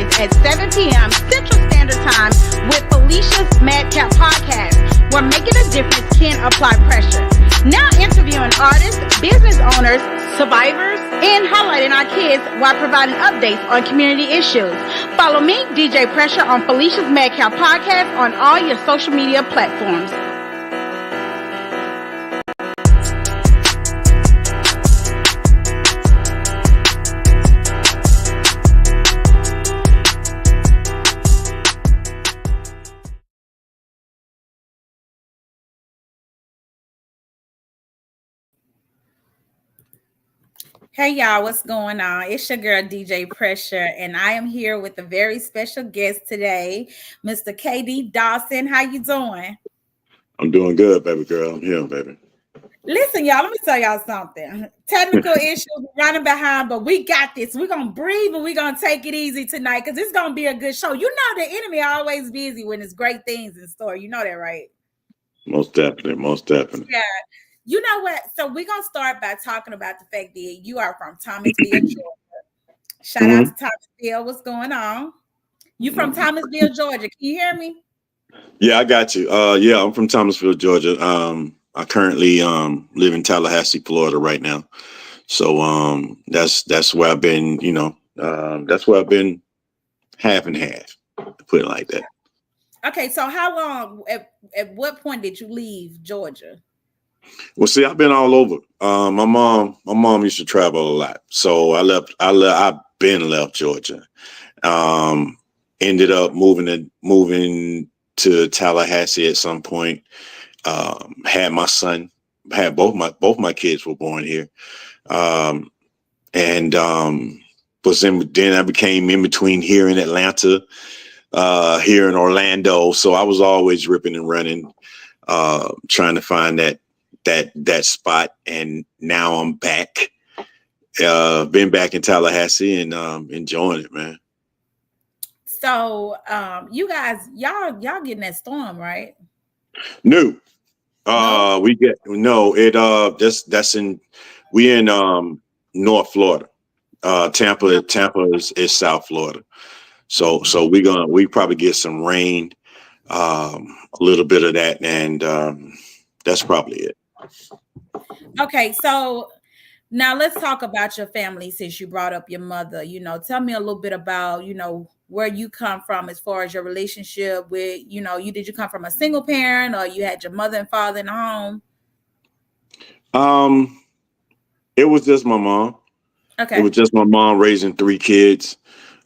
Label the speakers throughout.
Speaker 1: Tuesdays at 7 p.m. Central Standard Time with Felicia's Madcap Podcast, where making a difference can apply pressure. Now interviewing artists, business owners, survivors, and highlighting our kids while providing updates on community issues. Follow me, DJ Pressure, on Felicia's Madcap Podcast on all your social media platforms. Hey y'all, what's going on? It's your girl DJ Pressure, and I am here with a very special guest today, Mr. KD Dawson. How you doing?
Speaker 2: I'm doing good, baby girl. I'm here, baby.
Speaker 1: Listen, y'all, let me tell y'all something. Technical issues running behind, but we got this. We're gonna breathe and we're gonna take it easy tonight because it's gonna be a good show. You know the enemy always busy when there's great things in store. You know that, right?
Speaker 2: Most definitely.
Speaker 1: Yeah. You know what? So we're going to start by talking about the fact that you are from Thomasville, Georgia. Shout out to Thomasville. What's going on? You from Thomasville, Georgia. Can you hear me?
Speaker 2: Yeah, I got you. Yeah, I'm from Thomasville, Georgia. I currently live in Tallahassee, Florida right now. So that's where I've been, that's where I've been half and half, to put it like that.
Speaker 1: Okay, so how long, at what point did you leave Georgia?
Speaker 2: Well, see, I've been all over. My mom used to travel a lot, so I've been left Georgia. Ended up moving to Tallahassee at some point. Had my son, had both my kids were born here, then I became in between here in Atlanta, here in Orlando. So I was always ripping and running, trying to find that spot, and now I'm back. Been back in Tallahassee and enjoying it, man.
Speaker 1: So you guys, y'all getting that storm, right?
Speaker 2: No. We in North Florida. Tampa is South Florida. So we probably get some rain, a little bit of that, and that's probably it.
Speaker 1: Okay, so now let's talk about your family since you brought up your mother. Tell me a little bit about, where you come from as far as your relationship with, did you come from a single parent or you had your mother and father in the home?
Speaker 2: It was just my mom.
Speaker 1: Okay.
Speaker 2: It was just my mom raising 3 kids.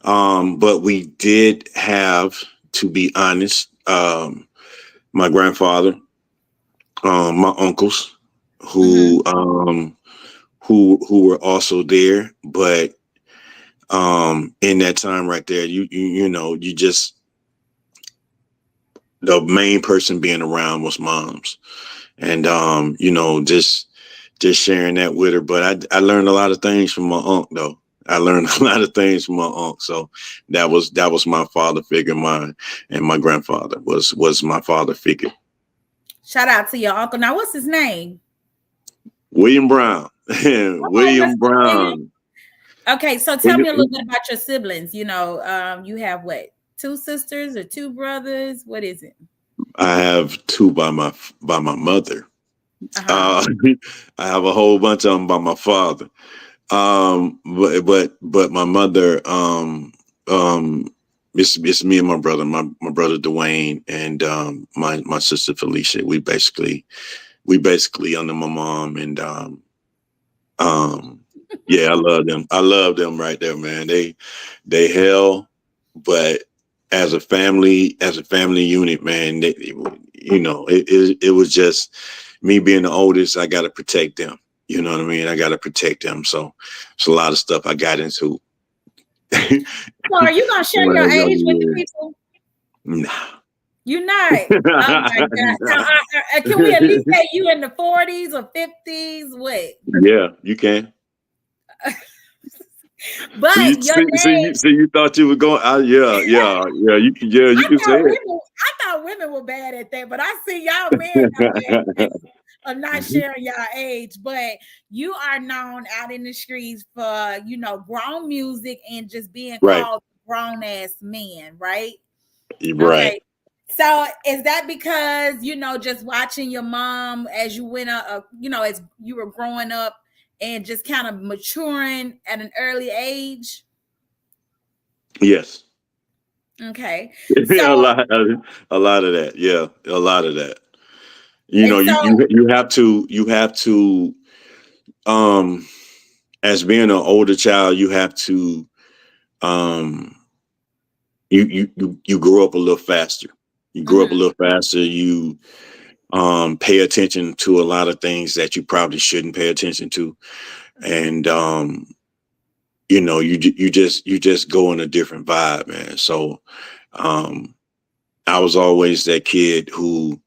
Speaker 2: But we did have, to be honest, my grandfather, my uncles, who were also there, but in that time right there, you just, the main person being around was moms, and just sharing that with her. But I learned a lot of things from my aunt, though. I learned a lot of things from my aunt. So that was my father figure. And my grandfather was my father figure.
Speaker 1: Shout out to your uncle. Now, what's his name?
Speaker 2: William Brown. William Brown.
Speaker 1: Okay, so tell me a little bit about your siblings. You have what? 2 sisters or 2 brothers? What is it?
Speaker 2: I have 2 by my mother. I have a whole bunch of them by my father. But my mother, it's me and my brother, my brother Dwayne, and my sister Felicia. We basically under my mom, and yeah, I love them. I love them right there, man. They hell, but as a family unit, man, it was just me being the oldest. I got to protect them. You know what I mean? I got to protect them. So it's a lot of stuff I got into.
Speaker 1: So are you going to share your age with the people?
Speaker 2: Nah.
Speaker 1: You're not? Oh my God. So, can we at least say you in the 40s or 50s? What?
Speaker 2: Yeah, you can.
Speaker 1: But
Speaker 2: so you thought you were going? You can say it.
Speaker 1: I thought women were bad at that, but I see y'all men are not sharing y'all age. But you are known out in the streets for grown music and just being called grown ass men, right?
Speaker 2: Right.
Speaker 1: Okay. So is that because, just watching your mom as you went up, as you were growing up and just kind of maturing at an early age?
Speaker 2: Yes.
Speaker 1: Okay.
Speaker 2: Yeah,
Speaker 1: So,
Speaker 2: a lot of that. Yeah, a lot of that.
Speaker 1: and so,
Speaker 2: You have to um as being an older child, you have to um you grow up a little faster. You grow up a
Speaker 1: mhm,
Speaker 2: little faster. You pay attention to a lot of things that you probably shouldn't pay attention to, and you just go in a different vibe, man. So um I was always that kid who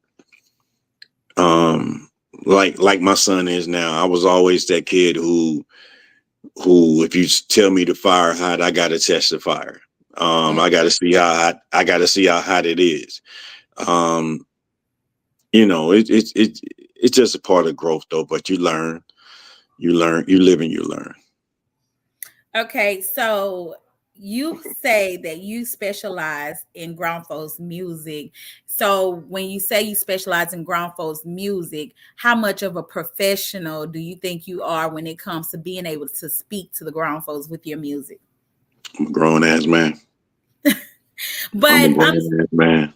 Speaker 2: um like my son is now. I was always that kid who if you tell me to fire hot, I gotta test the fire. I gotta see how hot, I gotta see how hot it is. um it's just a part of growth though, but you live and you learn.
Speaker 1: okay. So you say that you specialize in grown folks music. So when you say you specialize in grown folks music, how much of a professional do you think you are when it comes to being able to speak to the grown folks with your music?
Speaker 2: I'm a grown ass man. I'm a
Speaker 1: But I'm
Speaker 2: grown ass man.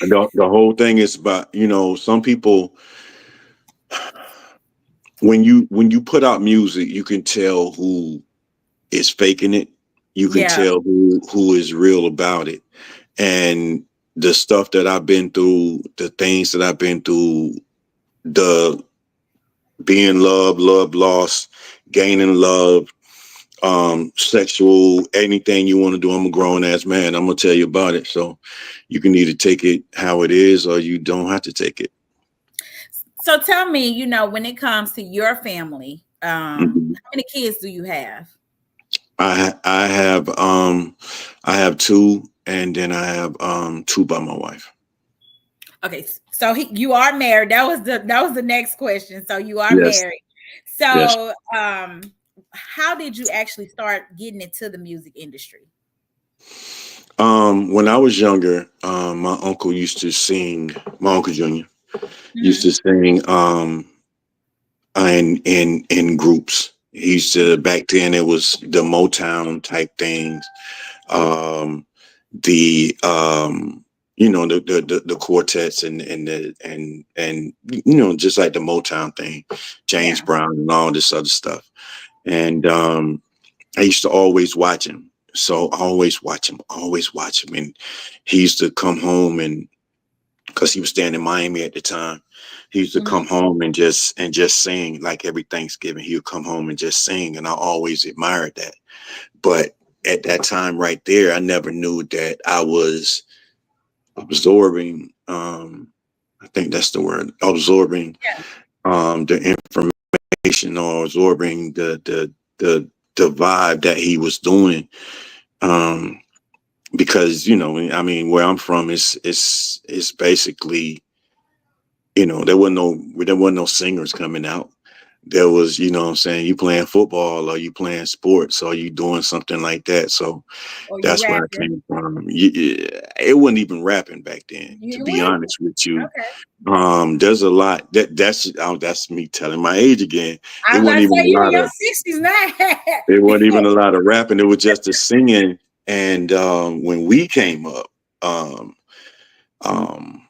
Speaker 2: The whole thing is about, some people, when you put out music, you can tell who is faking it. You can
Speaker 1: yeah.
Speaker 2: tell who is real about it. And the stuff that I've been through, the things that I've been through, the being love lost, gaining love, sexual, anything you want to do. I'm a grown ass man. I'm gonna tell you about it. So you can either take it how it is or you don't have to take it.
Speaker 1: So tell me, when it comes to your family,
Speaker 2: Mhm.
Speaker 1: how many kids do you have?
Speaker 2: I have two, and then I have two by my wife.
Speaker 1: Okay, so you are married. That was the next question. So you are
Speaker 2: Yes.
Speaker 1: married.
Speaker 2: Yes.
Speaker 1: So how did you actually start getting into the music industry?
Speaker 2: When I was younger, my uncle used to sing. My uncle Junior used
Speaker 1: Mhm.
Speaker 2: to sing in groups. He used to, back then it was the Motown type things. Um, the the quartets and just like the Motown thing, James
Speaker 1: Yeah.
Speaker 2: Brown and all this other stuff. And I used to always watch him. So I always watch him. And he used to come home, and because he was staying in Miami at the time, he used to
Speaker 1: Mhm.
Speaker 2: come home and just sing. Like every Thanksgiving, he would come home and just sing. And I always admired that. But at that time right there, I never knew that I was absorbing, I think that's the word, absorbing
Speaker 1: Yeah.
Speaker 2: the information, or absorbing the vibe that he was doing. Um, because I mean, where I'm from is basically, there wasn't no singers coming out. There was, what I'm saying, you playing football or you playing sports or you doing something like that. So
Speaker 1: Or you
Speaker 2: that's where I
Speaker 1: rapping?
Speaker 2: came from. It wasn't even rapping back then, to
Speaker 1: You
Speaker 2: be
Speaker 1: win?
Speaker 2: honest with you.
Speaker 1: Okay.
Speaker 2: There's a lot that's me telling my age again.
Speaker 1: I
Speaker 2: It
Speaker 1: was
Speaker 2: wasn't
Speaker 1: about to
Speaker 2: even
Speaker 1: say
Speaker 2: a
Speaker 1: you in
Speaker 2: lot
Speaker 1: your
Speaker 2: of
Speaker 1: 60s now.
Speaker 2: it wasn't even a lot of rapping. It was just the singing. And when we came up, um, um,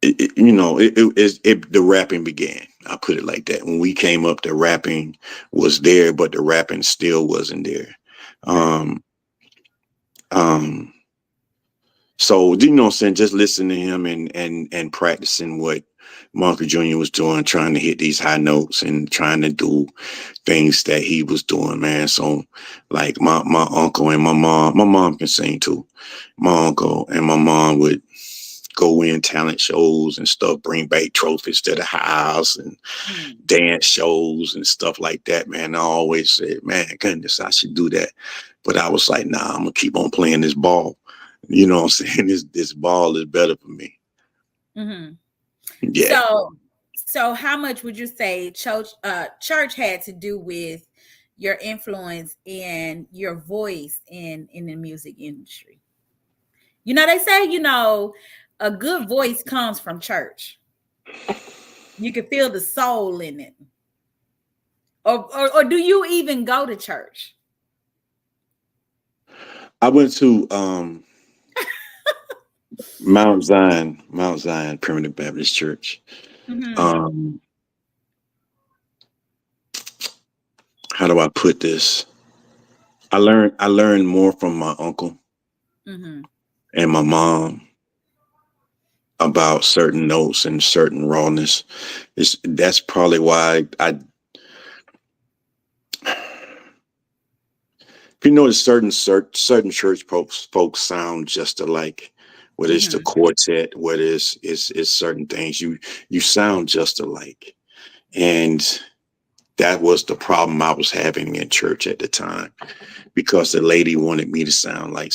Speaker 2: the rapping began. I put it like that. When we came up, the rapping was there, but the rapping still wasn't there.
Speaker 1: Right.
Speaker 2: Um, um, so what I'm saying, just listening to him and practicing what Marco Jr. was doing, trying to hit these high notes and trying to do things that he was doing, man. So like my uncle and my mom can sing too. My uncle and my mom would go in talent shows and stuff, bring back trophies to the house and
Speaker 1: Mm.
Speaker 2: dance shows and stuff like that, man. I always said, man, goodness, I should do that. But I was like, nah, I'm gonna keep on playing this ball. You know what I'm saying? This ball is better for me.
Speaker 1: Mhm.
Speaker 2: Yeah.
Speaker 1: So how much would you say church had to do with your influence and your voice in the music industry? You know, they say, you know, a good voice comes from church. You can feel the soul in it. Or do you even go to church?
Speaker 2: I went to Mount Zion Primitive Baptist Church.
Speaker 1: Mm-hmm.
Speaker 2: Um, how do I put this? I learned more from my uncle
Speaker 1: Mm-hmm.
Speaker 2: and my mom about certain notes and certain rawness. That's probably why I you notice certain church folks sound just alike. Whether it's the
Speaker 1: Mm-hmm.
Speaker 2: quartet, whether it's certain things, you sound just alike. And that was the problem I was having in church at the time, because the lady wanted me to sound like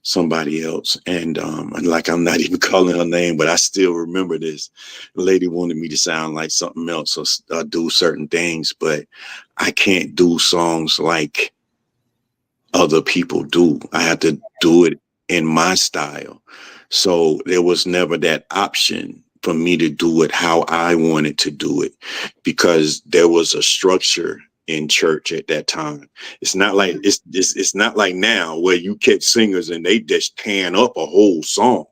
Speaker 2: somebody else. And like, I'm not even calling her name, but I still remember this. The lady wanted me to sound like something else, or do certain things, but I can't do songs like other people do. I had to do it in my style. So there was never that option for me to do it how I wanted to do it, because there was a structure in church at that time. It's not like it's not like now where you catch singers and they just pan up a whole song,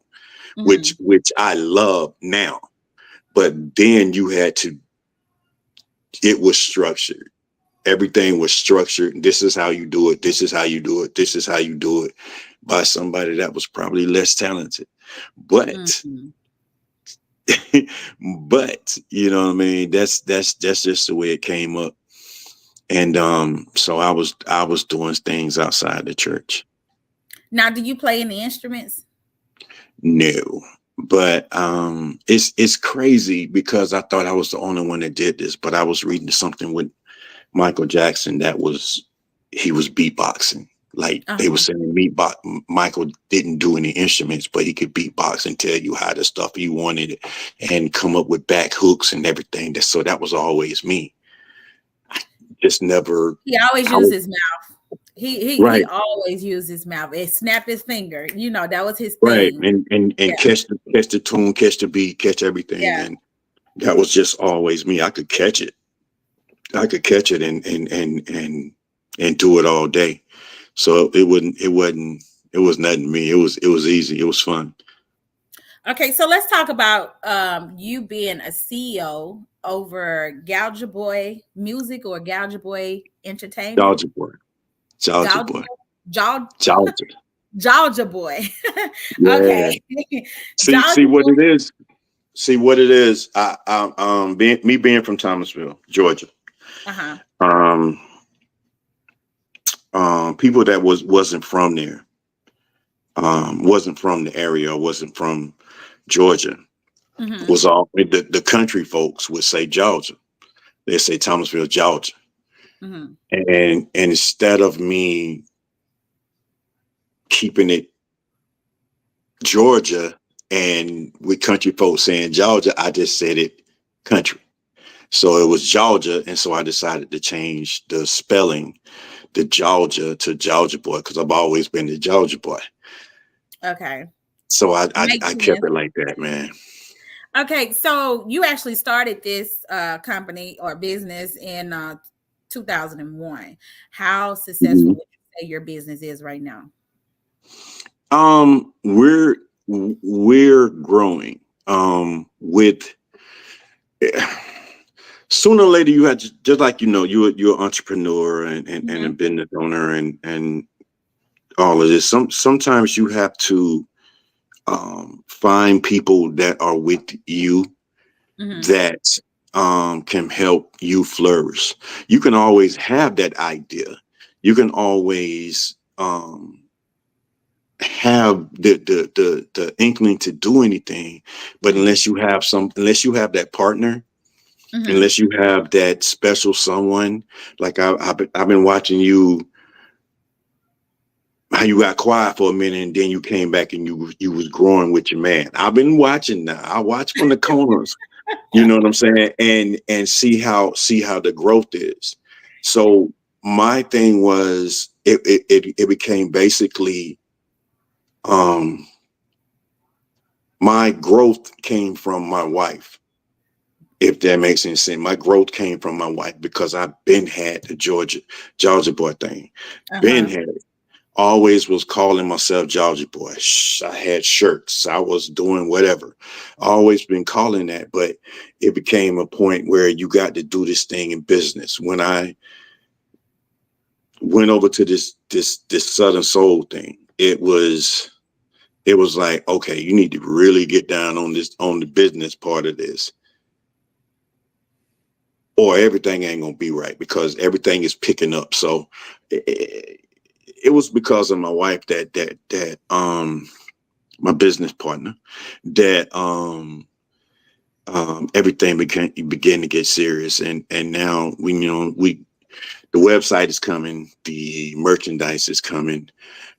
Speaker 1: Mm-hmm.
Speaker 2: which I love now. But then it was structured. Everything was structured. This is how you do it. This is how you do it. This is how you do it, by somebody that was probably less talented. But
Speaker 1: Mm-hmm.
Speaker 2: but you know what I mean? That's just the way it came up. And so I was doing things outside the church.
Speaker 1: Now, do you play any instruments?
Speaker 2: No. But it's crazy, because I thought I was the only one that did this, but I was reading something with Michael Jackson he was beatboxing. Like, they were
Speaker 1: Uh-huh.
Speaker 2: saying Michael didn't do any instruments, but he could beatbox and tell you how the stuff he wanted and come up with back hooks and everything. So that was always me. Just never.
Speaker 1: He always
Speaker 2: I
Speaker 1: used
Speaker 2: was
Speaker 1: his mouth. He
Speaker 2: right,
Speaker 1: always used his mouth. And snap his finger. You know, that was his
Speaker 2: right,
Speaker 1: thing.
Speaker 2: and
Speaker 1: Yeah.
Speaker 2: catch the tune, catch the beat, catch everything,
Speaker 1: Yeah.
Speaker 2: and that was just always me. I could catch it. I could catch it and do it all day. So it was nothing to me. It was easy. It was fun.
Speaker 1: Okay, so let's talk about you being a CEO over Gawgaboy Music or Gawgaboy Entertainment.
Speaker 2: Georgia boy. Georgia
Speaker 1: Gawgaboy,
Speaker 2: boy.
Speaker 1: Gaw,
Speaker 2: Georgia.
Speaker 1: Gawgaboy.
Speaker 2: Yeah.
Speaker 1: Okay,
Speaker 2: See what
Speaker 1: Gawgaboy.
Speaker 2: it is. See what it is. Being from Thomasville, Georgia.
Speaker 1: Uh huh.
Speaker 2: Um People that wasn't from there, wasn't from the area, or wasn't from Georgia,
Speaker 1: Mm-hmm.
Speaker 2: was all the country folks would say Georgia. They say Thomasville, Georgia.
Speaker 1: Mm-hmm.
Speaker 2: And instead of me keeping it Georgia and with country folks saying Georgia, I just said it country. So it was Georgia, and so I decided to change the spelling, the Georgia, to Georgia boy, because I've always been the Georgia boy.
Speaker 1: Okay,
Speaker 2: So I
Speaker 1: makes
Speaker 2: kept
Speaker 1: sense.
Speaker 2: it like that, man.
Speaker 1: Okay, so you actually started this company or business in 2001. How successful
Speaker 2: Mhm.
Speaker 1: would you say your business is right now?
Speaker 2: Um, we're we're growing. With Sooner or later, you had to, just like, you're an entrepreneur and a
Speaker 1: Mm-hmm.
Speaker 2: business owner and all of this. Sometimes you have to find people that are with you
Speaker 1: Mm-hmm.
Speaker 2: that can help you flourish. You can always have that idea. You can always have the inkling to do anything, but
Speaker 1: Mm-hmm.
Speaker 2: unless you have that partner,
Speaker 1: Mm-hmm.
Speaker 2: unless you have that special someone, like I've been watching you, how you got quiet for a minute and then you came back and you was growing with your man. I've been watching now. I watch from the corners. You know what I'm saying? And see how the growth is. So my thing was it became basically my growth came from my wife. If that makes any sense, my growth came from my wife because I've been had the Georgia boy thing. Been had it. Always was calling myself Georgia boy. I had shirts. I was doing whatever. Always been calling that, but it became a point where you got to do this thing in business. When I went over to this Southern Soul thing, it was like, okay, you need to really get down on the business part of this, or everything ain't gonna be right, because everything is picking up. So it was because of my wife that my business partner, that everything began to get serious, and now the website is coming, the merchandise is coming,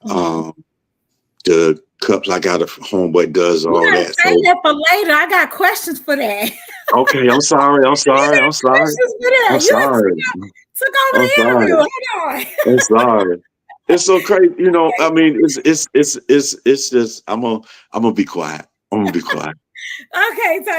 Speaker 2: the cups. I got a homeboy does all that.
Speaker 1: Say that for later. I got questions for that.
Speaker 2: Okay, I'm sorry.
Speaker 1: Took over the interview. Hold on.
Speaker 2: I'm sorry. It's so crazy, I mean, it's just I'm gonna be quiet.
Speaker 1: Okay, so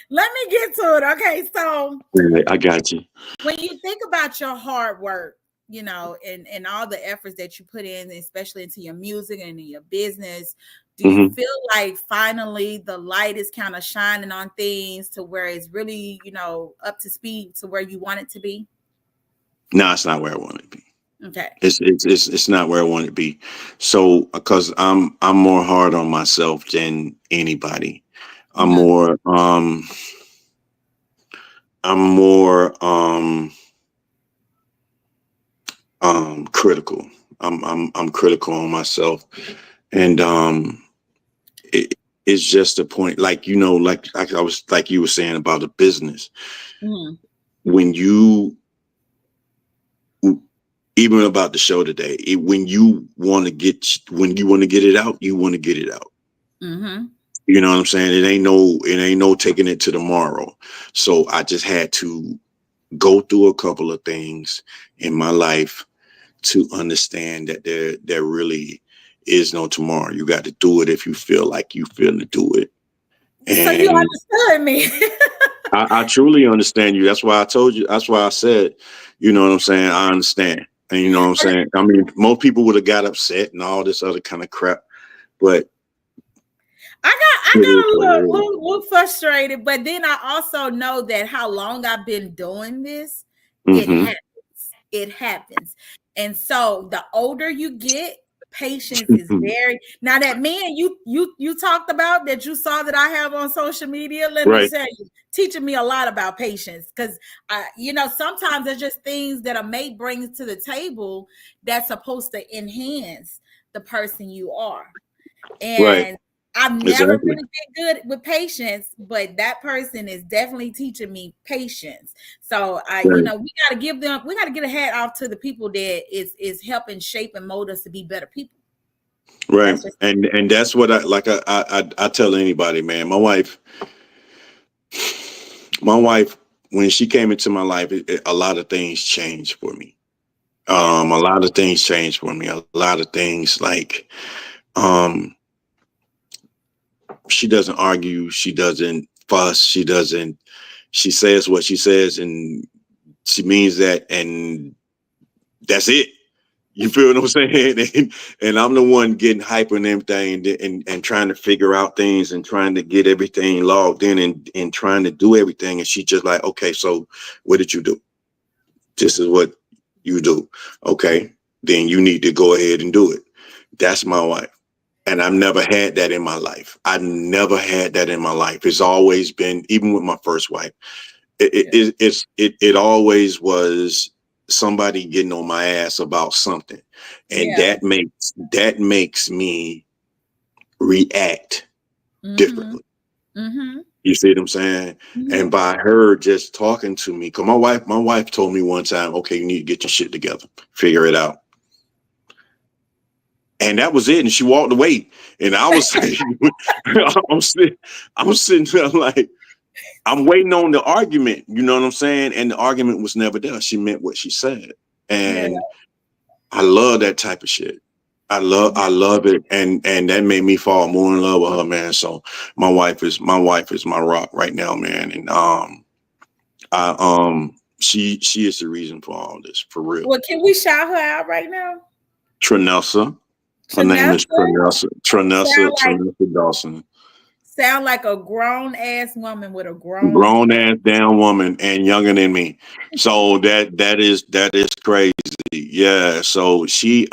Speaker 1: let me get to it. Okay, so
Speaker 2: I got you.
Speaker 1: When you think about your hard work, and all the efforts that you put in, especially into your music and in your business, do you feel like finally the light is kind of shining on things to where it's really, up to speed to where you want it to be?
Speaker 2: No, it's not where I want it to be.
Speaker 1: Okay.
Speaker 2: It's not where I want it to be. So, because I'm more hard on myself than anybody. I'm more critical. I'm critical on myself, and it's just a point, like I was, like you were saying about the business. When you, even about the show today, when you want to get it out, you want to get it out. You know what I'm saying? It ain't no taking it to tomorrow. So I just had to go through a couple of things in my life to understand that there really is no tomorrow. You got to do it if you feel like you feel to do it. And
Speaker 1: so you understood me.
Speaker 2: I truly understand you. That's why I told you. That's why I said, you know what I'm saying? I understand. And you know what I'm saying? I mean, most people would have got upset and all this other kind of crap, but
Speaker 1: I got a little frustrated, but then I also know that how long I've been doing this, it happens. And so the older you get, patience is very, now that man you talked about that you saw that I have on social media, let me tell you, teaching me a lot about patience, because sometimes there's just things that a mate brings to the table that's supposed to enhance the person you are. And I've never really been good with patience, but that person is definitely teaching me patience. So we gotta get a hat off to the people that is helping shape and mold us to be better people.
Speaker 2: Right. And that's what I tell anybody, man. My wife, when she came into my life, a lot of things changed for me. A lot of things changed for me. A lot of things, like, she doesn't argue. She doesn't fuss. She says what she says, and she means that, and that's it. You feel what I'm saying? And I'm the one getting hyper and everything, and trying to figure out things and trying to get everything logged in and trying to do everything. And she's just like, okay, so what did you do? This is what you do. Okay, then you need to go ahead and do it. That's my wife. And I've never had that in my life. It's always been, even with my first wife, it always was somebody getting on my ass about something. And that makes me react differently. You see what I'm saying? And by her just talking to me, because my wife told me one time, okay, you need to get your shit together, figure it out. And that was it. And she walked away. And I was I'm sitting there like, I'm waiting on the argument. You know what I'm saying? And the argument was never there. She meant what she said.
Speaker 1: Yeah.
Speaker 2: And I love that type of shit. I love it, and that made me fall more in love with her, man. So my wife is my rock right now, man. And she is the reason for all this, for real.
Speaker 1: Well, can we shout her out right now?
Speaker 2: Trinessa. Her name is
Speaker 1: Trinessa.
Speaker 2: Trinessa Dawson.
Speaker 1: Sound like a grown ass woman with a grown
Speaker 2: Ass damn woman and younger than me. So that is crazy. Yeah. So she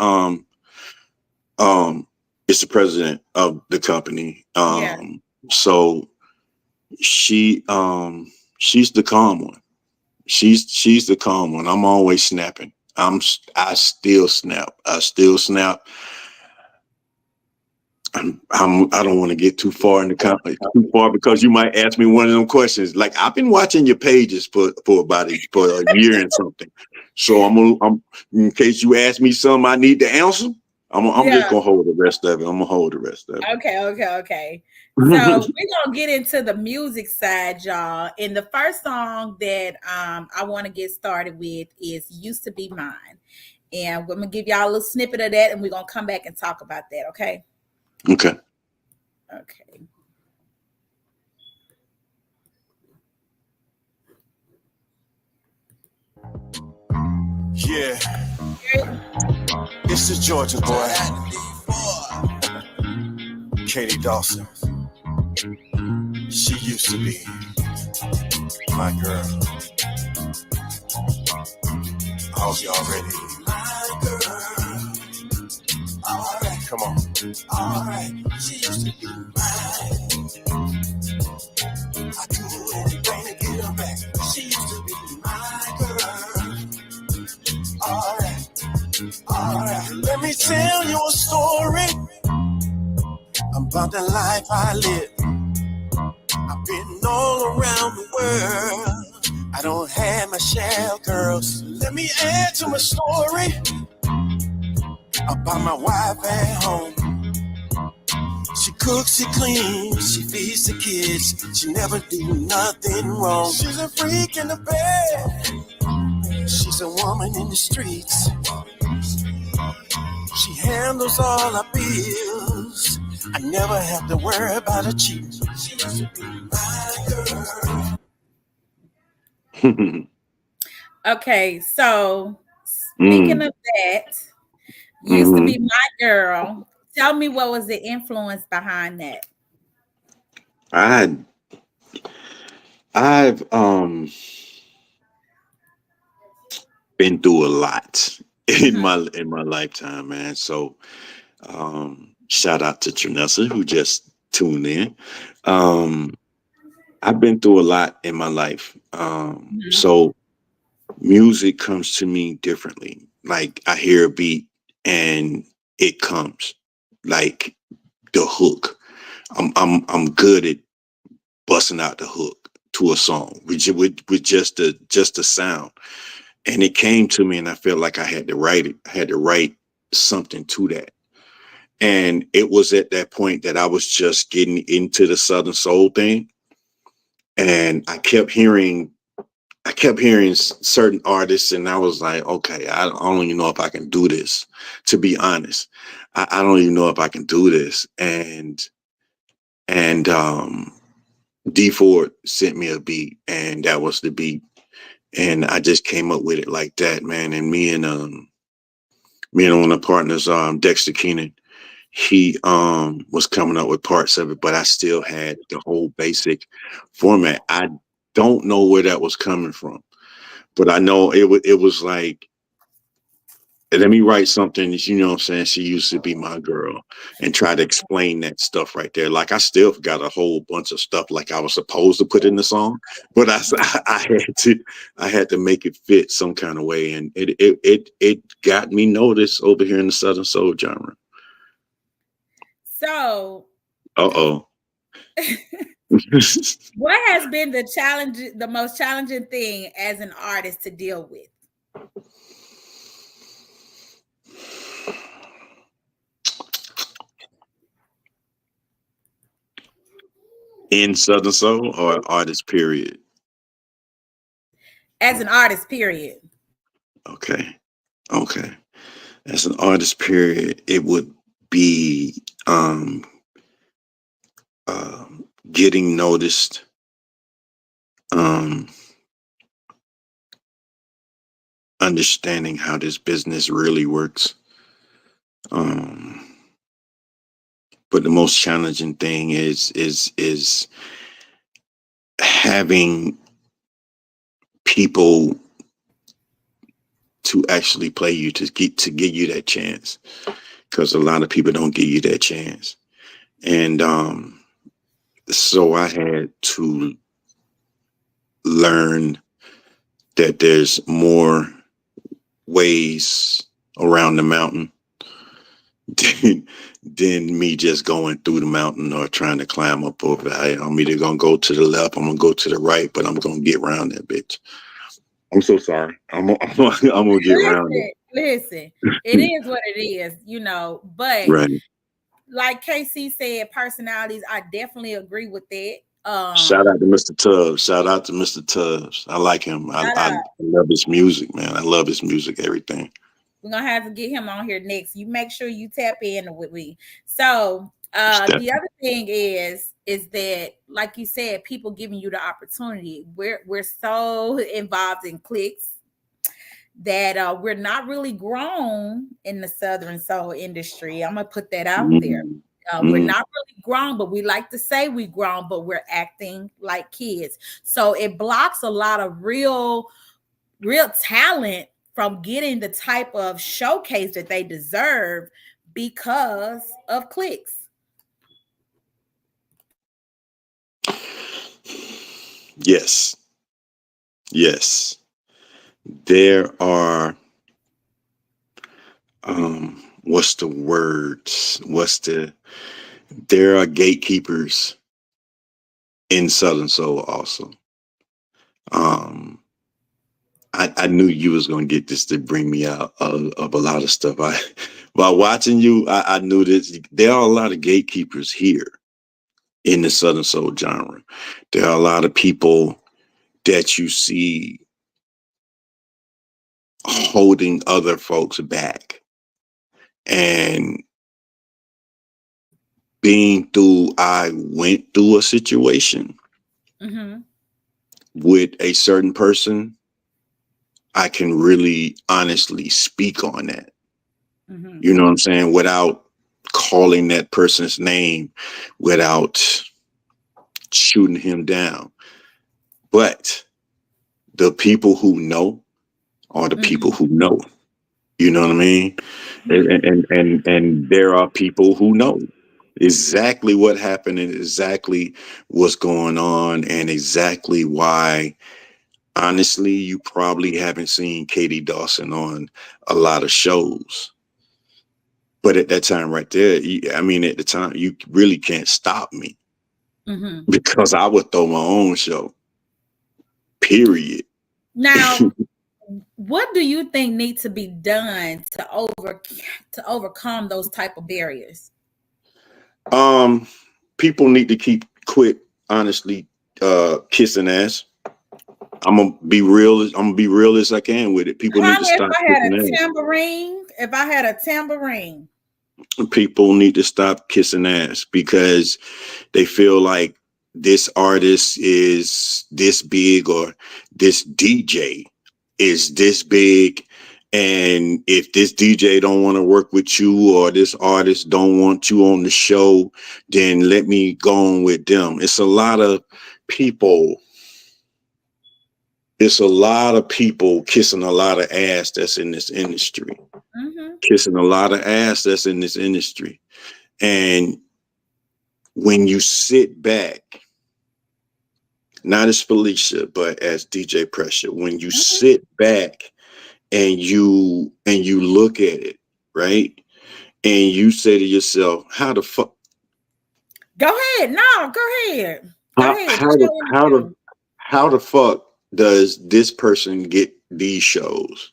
Speaker 2: is the president of the company.
Speaker 1: Yeah.
Speaker 2: So she's the calm one. She's the calm one. I'm always snapping. I still snap. I don't want to get too far in the too far, because you might ask me one of them questions. Like, I've been watching your pages for about a year and something. So I'm in case you ask me something I need to answer, I'm just gonna hold the rest of it. I'm gonna hold the rest of it.
Speaker 1: Okay. So we're gonna get into the music side, y'all. And the first song that I want to get started with is "Used to Be Mine," and we're gonna give y'all a little snippet of that, and we're gonna come back and talk about that. Okay.
Speaker 2: Okay.
Speaker 3: Yeah. It's the Georgia boy, Katie Dawson. She used to be my girl. I hope y'all ready. My girl. All right, come on. All right, she used to be mine. I do anything to get her back. She used to be my girl. All right, let me tell you a story about the life I live. I've been all around the world. I don't have my share of girls. Let me add to my story about my wife at home. She cooks, she cleans, she feeds the kids. She never do nothing wrong. She's a freak in the bed. She's a woman in the streets. She handles all our bills. I never have to worry about her cheating. She used to be my
Speaker 2: girl.
Speaker 1: Okay, so speaking of that, used to be my girl. Tell me, what was the influence behind that?
Speaker 2: I've been through a lot in my lifetime, man. So shout out to Trinessa, who just tuned in. I've been through a lot in my life. So music comes to me differently. Like, I hear a beat and it comes, like the hook. I'm good at busting out the hook to a song with just the sound. And it came to me, and I felt like I had to write it. I had to write something to that. And it was at that point that I was just getting into the Southern Soul thing. And I kept hearing certain artists, and I was like, okay, I don't even know if I can do this, to be honest. I don't even know if I can do this. And D Ford sent me a beat, and that was the beat. And I just came up with it like that, man. And me and one of the partners, Dexter Keenan, he was coming up with parts of it, but I still had the whole basic format. I don't know where that was coming from, but I know it was like, let me write something, you know what I'm saying? She used to be my girl, and try to explain that stuff right there. Like, I still got a whole bunch of stuff like I was supposed to put in the song, but I had to make it fit some kind of way. And it got me noticed over here in the Southern Soul genre.
Speaker 1: So,
Speaker 2: what
Speaker 1: has been the most challenging thing as an artist to deal with?
Speaker 2: In Southern Soul, or artist, period?
Speaker 1: As an artist, period.
Speaker 2: Okay. Okay. As an artist, period, it would be getting noticed, um, understanding how this business really works. Um, but the most challenging thing is having people to actually play you to give you that chance, because a lot of people don't give you that chance. And so I had to learn that there's more ways around the mountain than, than me just going through the mountain or trying to climb up over it. I'm either gonna go to the left, I'm gonna go to the right, but I'm gonna get around that bitch. I'm so sorry. I'm gonna get around it.
Speaker 1: Listen, it is what it is, but
Speaker 2: Right.
Speaker 1: like KC said, personalities, I definitely agree with that.
Speaker 2: Shout out to Mr. Tubbs. Shout out to Mr. Tubbs. I like him.
Speaker 1: Shout
Speaker 2: I
Speaker 1: out.
Speaker 2: love his music, man. I love his music, everything.
Speaker 1: We're gonna have to get him on here next. You make sure you tap in with me. So
Speaker 2: Step.
Speaker 1: the other thing is that, like you said, people giving you the opportunity. We're so involved in clicks that we're not really grown in the Southern soul industry. I'm gonna put that out there.
Speaker 2: Mm,
Speaker 1: We're
Speaker 2: mm.
Speaker 1: not really grown, but we like to say we grown, but we're acting like kids. So it blocks a lot of real talent from getting the type of showcase that they deserve because of clicks.
Speaker 2: Yes. Yes. There are what's the words? There are gatekeepers in Southern Soul also. I knew you was gonna get this to bring me out of a lot of stuff. By watching you, I knew this. There are a lot of gatekeepers here in the Southern Soul genre. There are a lot of people that you see holding other folks back. And I went through a situation with a certain person. I can really honestly speak on that. You know what I'm saying? Without calling that person's name, without shooting him down. But the people who know are the people who know. You know what I mean? And there are people who know exactly what happened and exactly what's going on and exactly why. Honestly, you probably haven't seen Katie Dawson on a lot of shows. But at that time right there, at the time, you really can't stop me because I would throw my own show, period.
Speaker 1: Now, what do you think needs to be done to overcome those type of barriers?
Speaker 2: People need to quit, honestly, kissing ass. I'm gonna be real as I can with it. People need to stop kissing ass.
Speaker 1: If I had a tambourine.
Speaker 2: People need to stop kissing ass because they feel like this artist is this big or this DJ is this big. And if this DJ don't want to work with you or this artist don't want you on the show, then let me go on with them. It's a lot of people. It's a lot of people kissing a lot of ass that's in this industry. Kissing a lot of ass that's in this industry. And when you sit back, not as Felicia, but as DJ Pressure, when you sit back and you look at it, right? And you say to yourself, how the fuck?
Speaker 1: Go ahead. No, go ahead.
Speaker 2: How the fuck does this person get these shows?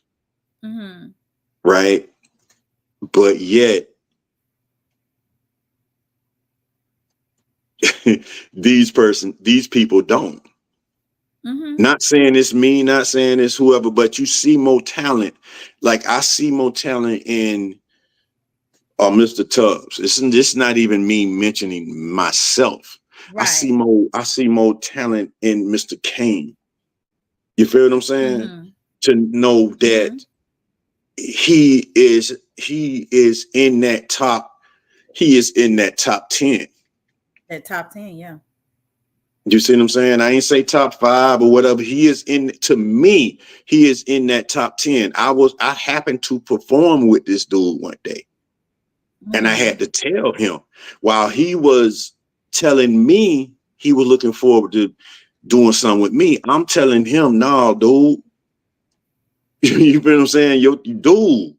Speaker 2: Right? But yet these people don't.
Speaker 1: Mm-hmm.
Speaker 2: Not saying it's me, not saying it's whoever, but you see more talent. Like I see more talent in Mr. Tubbs. It's not even me mentioning myself.
Speaker 1: Right.
Speaker 2: I see more talent in Mr. Kane. You feel what I'm saying?
Speaker 1: Mm-hmm.
Speaker 2: To know
Speaker 1: Mm-hmm.
Speaker 2: that he is in that top, he is in that top 10.
Speaker 1: That top 10, yeah.
Speaker 2: You see what I'm saying? I ain't say top 5 or whatever. He is in, to me, he is in that top 10. I happened to perform with this dude one day, and I
Speaker 1: Mm-hmm.
Speaker 2: had to tell him while he was telling me he was looking forward to doing something with me. I'm telling him, no, dude. You feel what I'm saying? Yo, dude,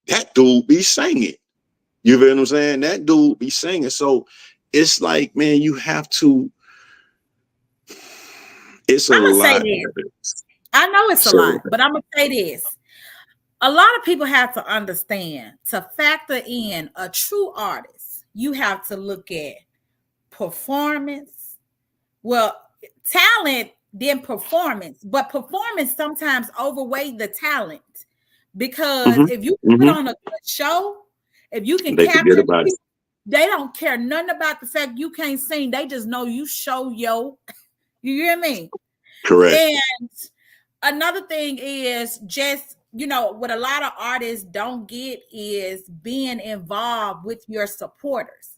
Speaker 2: that dude be singing. You feel what I'm saying? That dude be singing. So it's like, man, you have to, it's a
Speaker 1: I'm gonna say
Speaker 2: lot.
Speaker 1: this. I know it's a
Speaker 2: So,
Speaker 1: lot, but I'm gonna say this. A lot of people have to understand to factor in a true artist, you have to look at performance. Well, talent, then performance, but performance sometimes overweight the talent because
Speaker 2: hmm
Speaker 1: if you put
Speaker 2: hmm
Speaker 1: on a good show, if you can
Speaker 2: they forget
Speaker 1: capture the
Speaker 2: about it.
Speaker 1: people, they don't care nothing about the fact you can't sing. They just know you show yo. You hear me?
Speaker 2: Correct.
Speaker 1: And another thing is just, what a lot of artists don't get is being involved with your supporters.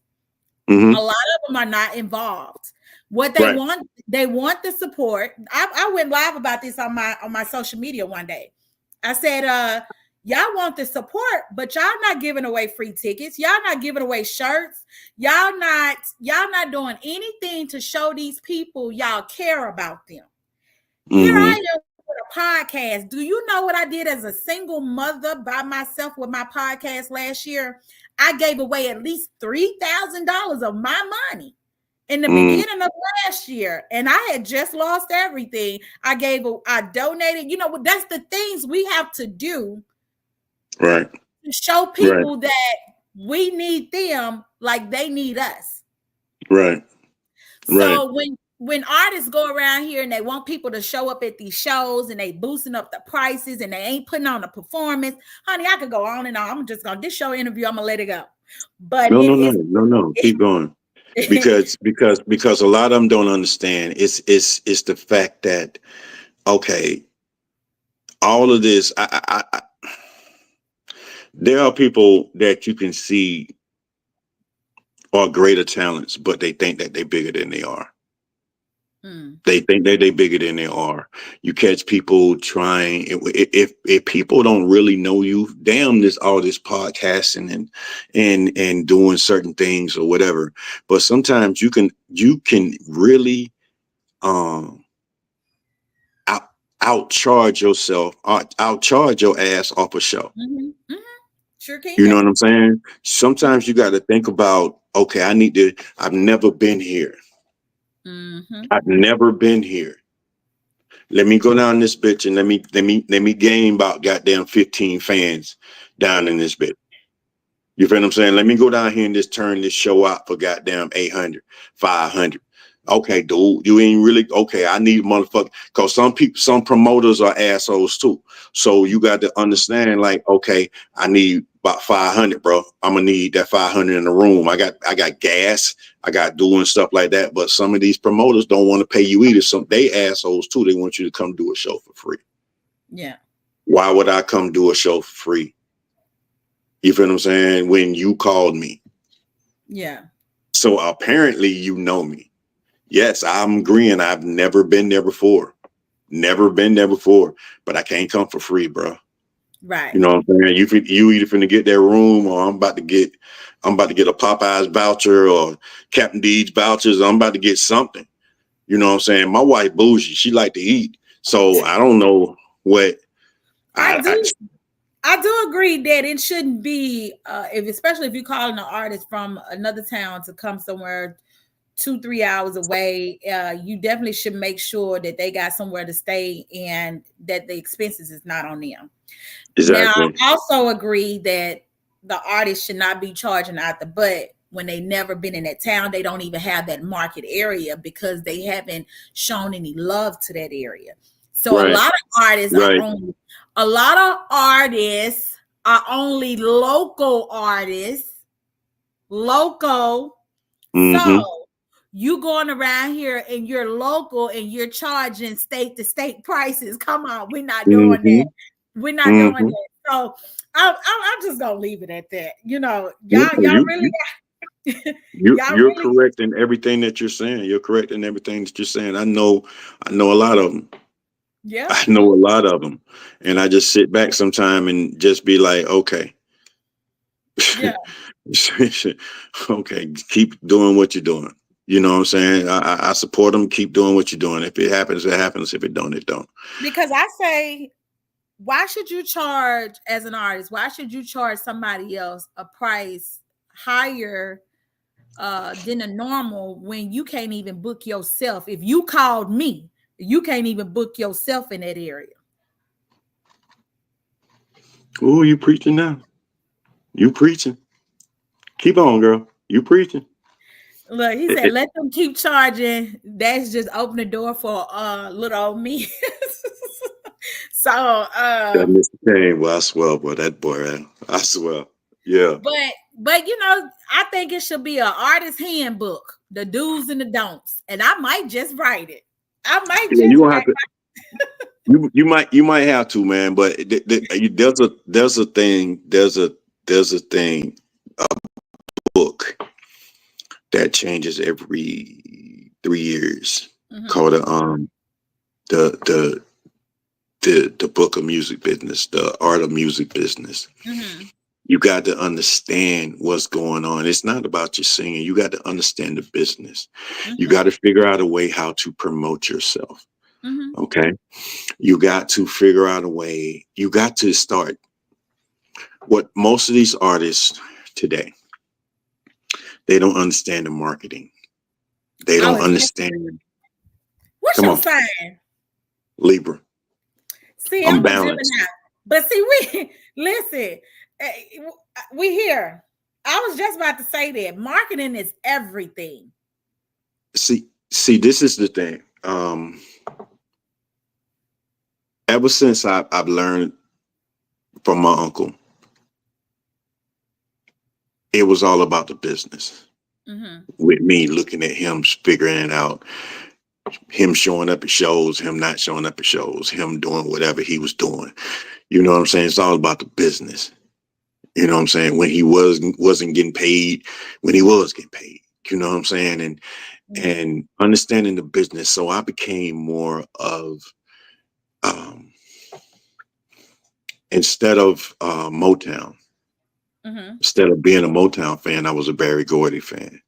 Speaker 1: A
Speaker 2: hmm
Speaker 1: lot of them are not involved. What
Speaker 2: Right.
Speaker 1: they want the support. I went live about this on my social media one day. I said, y'all want the support, but y'all not giving away free tickets. Y'all not giving away shirts. Y'all not doing anything to show these people y'all care about them. Here
Speaker 2: hmm
Speaker 1: I am with a podcast. Do you know what I did as a single mother by myself with my podcast last year? I gave away at least $3,000 of my money in the
Speaker 2: mm
Speaker 1: beginning of last year, and I had just lost everything. I donated. That's the things we have to do
Speaker 2: Right.
Speaker 1: to show
Speaker 2: Right.
Speaker 1: people that we need them like they need us.
Speaker 2: Right. Right.
Speaker 1: So when artists go around here and they want people to show up at these shows and they boosting up the prices and they ain't putting on a performance, honey, I could go on and on. I'm just gonna this show interview. I'm gonna let it go. But
Speaker 2: No, no, no, no, no. Keep going.
Speaker 1: it
Speaker 2: Because a lot of them don't understand. It's the fact that, okay, all of this. There are people that you can see are greater talents, but they think that they're bigger than they are. They think that they're bigger than they are. You catch people trying. If people don't really know you, damn this all this podcasting and doing certain things or whatever. But sometimes you can really um out outcharge yourself, outcharge your ass off a show.
Speaker 1: sure
Speaker 2: You know
Speaker 1: can.
Speaker 2: what I'm saying? Sometimes you got to think about, okay, I've never been here.
Speaker 1: Mm-hmm.
Speaker 2: I've never been here. Let me go down this bitch and let me gain about goddamn 15 fans down in this bitch. You feel what I'm saying? Let me go down here and just turn this show out for goddamn 800, 500. Okay, dude, you ain't really okay. I need motherfucker because some promoters are assholes too. So you got to understand, like, okay, I need about 500, bro. I'm gonna need that 500 in the room. I got gas. I got doing stuff like that. But some of these promoters don't want to pay you either. Some they assholes too. They want you to come do a show for free.
Speaker 1: Yeah.
Speaker 2: Why would I come do a show for free? You feel what I'm saying? When you called me.
Speaker 1: Yeah.
Speaker 2: So apparently you know me. Yes, I'm agreeing. I've never been there before. Never been there before. But I can't come for free, bro.
Speaker 1: Right.
Speaker 2: You know what I'm saying? You either finna get that room or I'm about to get a Popeyes voucher or Captain D's vouchers. I'm about to get something. You know what I'm saying? My wife bougie. She like to eat. So I don't know what
Speaker 1: I do agree that it shouldn't be especially if you're calling an artist from another town to come somewhere 2-3 hours away. You definitely should make sure that they got somewhere to stay and that the expenses is not on them. Now,
Speaker 2: exactly.
Speaker 1: I also agree that the artist should not be charging out the butt when they never been in that town. They don't even have that market area because they haven't shown any love to that area. So
Speaker 2: Right.
Speaker 1: a lot of artists
Speaker 2: Right.
Speaker 1: are only local artists. Local.
Speaker 2: Mm-hmm.
Speaker 1: So you going around here and you're local and you're charging state to state prices. Come on, we're not doing that. We're not doing that. So I'm just gonna leave it at that. You know, y'all really
Speaker 2: You're correct in everything that you're saying. You're correct in everything that you're saying. I know a lot of them.
Speaker 1: Yeah.
Speaker 2: I know a lot of them, and I just sit back sometime and just be like, okay,
Speaker 1: Yeah.
Speaker 2: okay, keep doing what you're doing. You know what I'm saying? I support them. Keep doing what you're doing. If it happens, it happens. If it don't, it don't.
Speaker 1: Because I say, why should you charge as an artist? Why should you charge somebody else a price higher than a normal when you can't even book yourself? If you called me, you can't even book yourself in that area.
Speaker 2: Oh, you preaching now? You preaching? Keep on, girl. You preaching?
Speaker 1: Look, he said, let them keep charging. That's just open the door for little old me. So
Speaker 2: that Mr. Kane, well, I swear, boy, that boy, I swear. Yeah.
Speaker 1: But you know, I think it should be an artist handbook, the do's and the don'ts. And I might just write it.
Speaker 2: You gonna have to. You might have to, man. But there's a thing, a book that changes every 3 years, called the book of music business, the art of music business. You got to understand what's going on. It's not about you singing. You got to understand the business. You got to figure out a way how to promote yourself. Okay. You got to figure out a way. You got to start. What most of these artists today, they don't understand the marketing. They don't understand.
Speaker 1: What's your sign?
Speaker 2: Libra.
Speaker 1: See, I'm a Gemini. But see, listen, we here. I was just about to say that marketing is everything.
Speaker 2: See, this is the thing. Ever since I've learned from my uncle, it was all about the business. With me looking at him, figuring it out, him showing up at shows, him not showing up at shows, him doing whatever he was doing. You know what I'm saying? It's all about the business. You know what I'm saying? When he wasn't getting paid, when he was getting paid. You know what I'm saying? And understanding the business. So I became more of instead of Motown. Instead of being a Motown fan, I was a Barry Gordy fan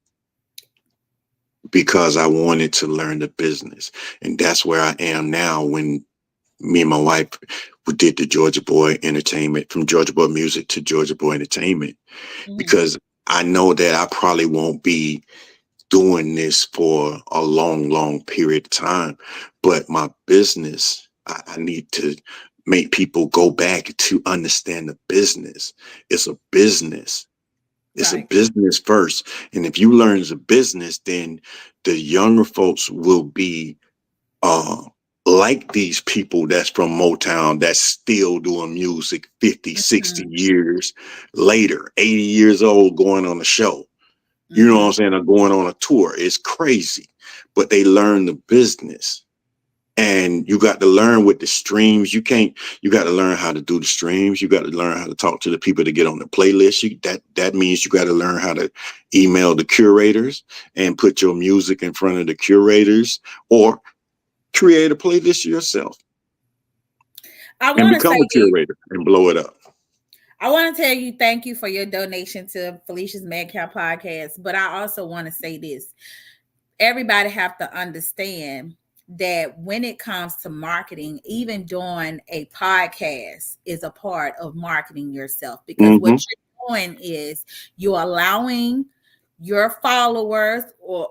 Speaker 2: because I wanted to learn the business. And that's where I am now when me and my wife did the Georgia Boy Entertainment, from Georgia Boy Music to Georgia Boy Entertainment, because I know that I probably won't be doing this for a long, long period of time. But my business, I need to make people go back to understand the business. It's a business. It's a business first. And if you learn the business, then the younger folks will be like these people that's from Motown that's still doing music 50, 60 years later, 80 years old, going on a show. You know what I'm saying? Or going on a tour. It's crazy. But they learn the business. And you got to learn with the streams. You got to learn how to do the streams. You got to learn how to talk to the people to get on the playlist. That means you got to learn how to email the curators and put your music in front of the curators, or create a playlist yourself. And become a curator and blow it up.
Speaker 1: I want to tell you thank you for your donation to Felicia's Madcap podcast. But I also want to say this. Everybody have to understand that when it comes to marketing, even doing a podcast is a part of marketing yourself, because what you're doing is you're allowing your followers or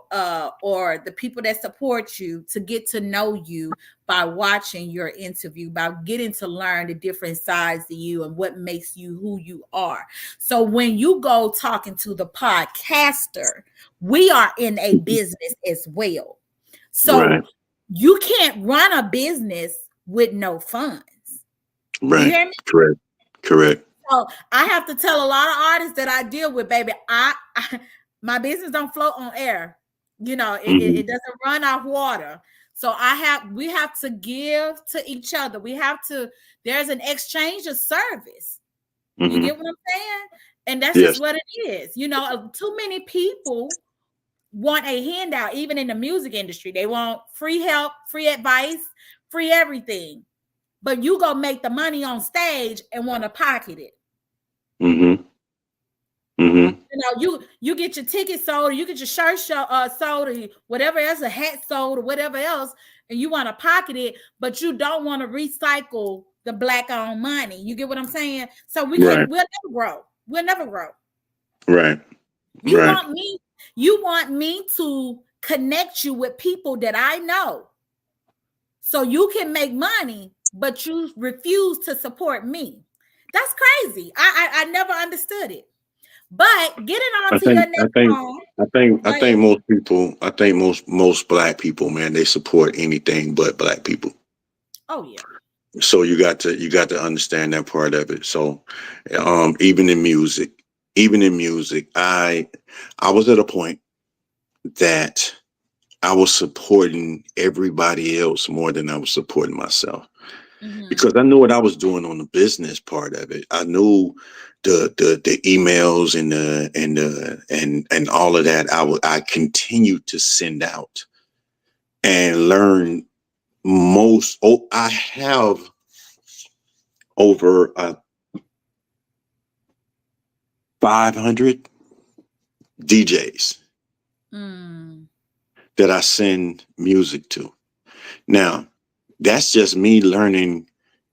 Speaker 1: the people that support you to get to know you by watching your interview, by getting to learn the different sides of you and what makes you who you are. So when you go talking to the podcaster, we are in a business as well. So
Speaker 2: Right.
Speaker 1: you can't run a business with no funds. You
Speaker 2: Right.
Speaker 1: hear me?
Speaker 2: Correct. Correct.
Speaker 1: So I have to tell a lot of artists that I deal with, baby, my business don't float on air. You know, it doesn't run off water. So we have to give to each other. There's an exchange of service. You get what I'm saying? And that's
Speaker 2: Yes.
Speaker 1: just what it is. You know, too many people want a handout, even in the music industry. They want free help, free advice, free everything. But you go make the money on stage and want to pocket it. You know, you get your ticket sold, or you get your shirt sold, or whatever else, a hat sold, or whatever else, and you want to pocket it, but you don't want to recycle the Black-owned money. You get what I'm saying? So we'll never grow. We'll never grow.
Speaker 2: Right.
Speaker 1: You want me to connect you with people that I know, so you can make money, but you refuse to support me. That's crazy. I never understood it. But getting on to your next song.
Speaker 2: I think most people, most Black people, man, they support anything but Black people.
Speaker 1: Oh yeah.
Speaker 2: So you got to understand that part of it. So even in music, I was at a point that I was supporting everybody else more than I was supporting myself. Because I knew what I was doing on the business part of it. I knew the emails and all of that. I continued to send out and learn I have over 500 DJs that I send music to. Now, that's just me learning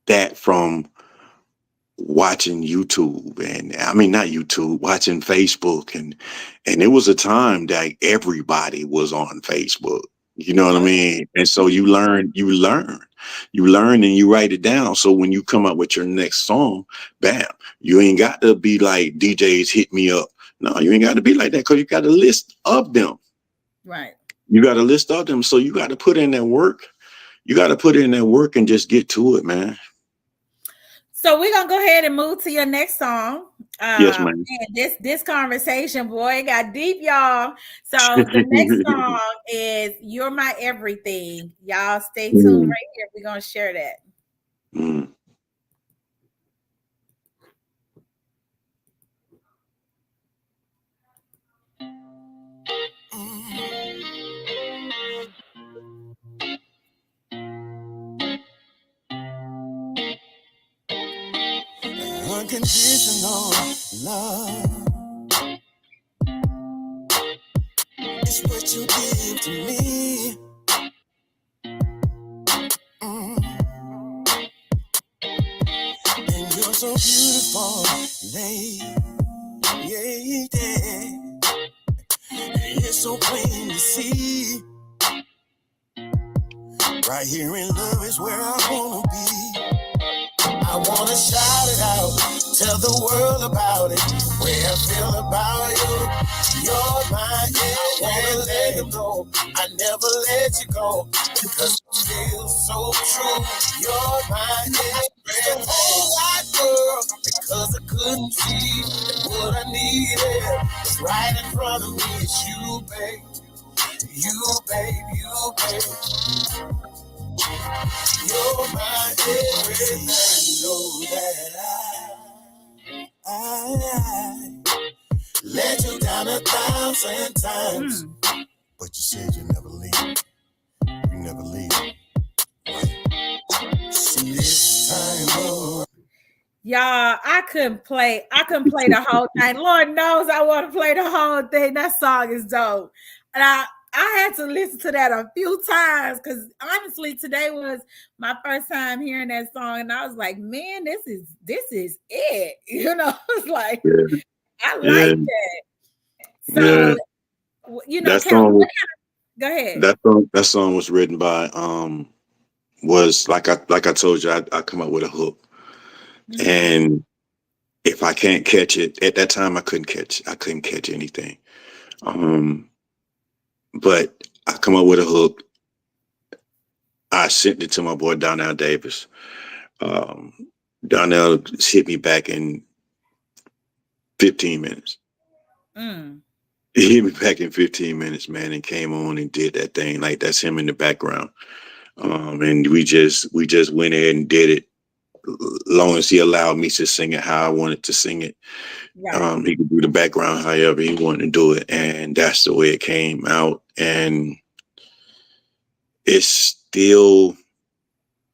Speaker 2: that from watching YouTube, and I mean, not YouTube, watching Facebook. And it was a time that everybody was on Facebook. You know what I mean? And so you learn and you write it down. So when you come up with your next song, bam, you ain't got to be like DJs hit me up. No, you ain't got to be like that, because you got a list of them.
Speaker 1: Right.
Speaker 2: You got a list of them. So you got to put in that work. You got to put in that work and just get to it, man.
Speaker 1: So we're gonna go ahead and move to your next song.
Speaker 2: Yes, man.
Speaker 1: This conversation, boy, got deep, y'all. So the next song is "You're My Everything." Y'all stay tuned right here. We're gonna share that.
Speaker 3: Unconditional love is what you give to me. And you're so beautiful, lady. It's so plain to see. Right here in love is where I wanna be. I wanna shout it out, tell the world about it, the way I feel about you. You're my everything. I wanna let you know, I never let you go, because you feel so true. You're my everything. Whole wide world, because I couldn't see that what I needed was right in front of me. It's you, babe. You, babe, you, babe. You're my everything. Know that I let you down 1,000 times, but you said you never leave. You never leave. Right? See this time, Lord.
Speaker 1: Y'all, I couldn't play the whole thing. Lord knows I want to play the whole thing. That song is dope. And I had to listen to that a few times, because honestly, today was my first time hearing that song, and I was like, man, this is it. You know, it's like, I like that. So, you know,
Speaker 2: that song
Speaker 1: go ahead.
Speaker 2: That song was written by was like I told you, I come up with a hook, and if I can't catch it at that time, I couldn't catch anything. But I come up with a hook. I sent it to my boy Donnell Davis. Donnell hit me back in 15 minutes. He hit me back in 15 minutes, man, and came on and did that thing. Like, that's him in the background. And we just went ahead and did it. Long as he allowed me to sing it how I wanted to sing it. Right. He could do the background however he wanted to do it. And that's the way it came out. And it's still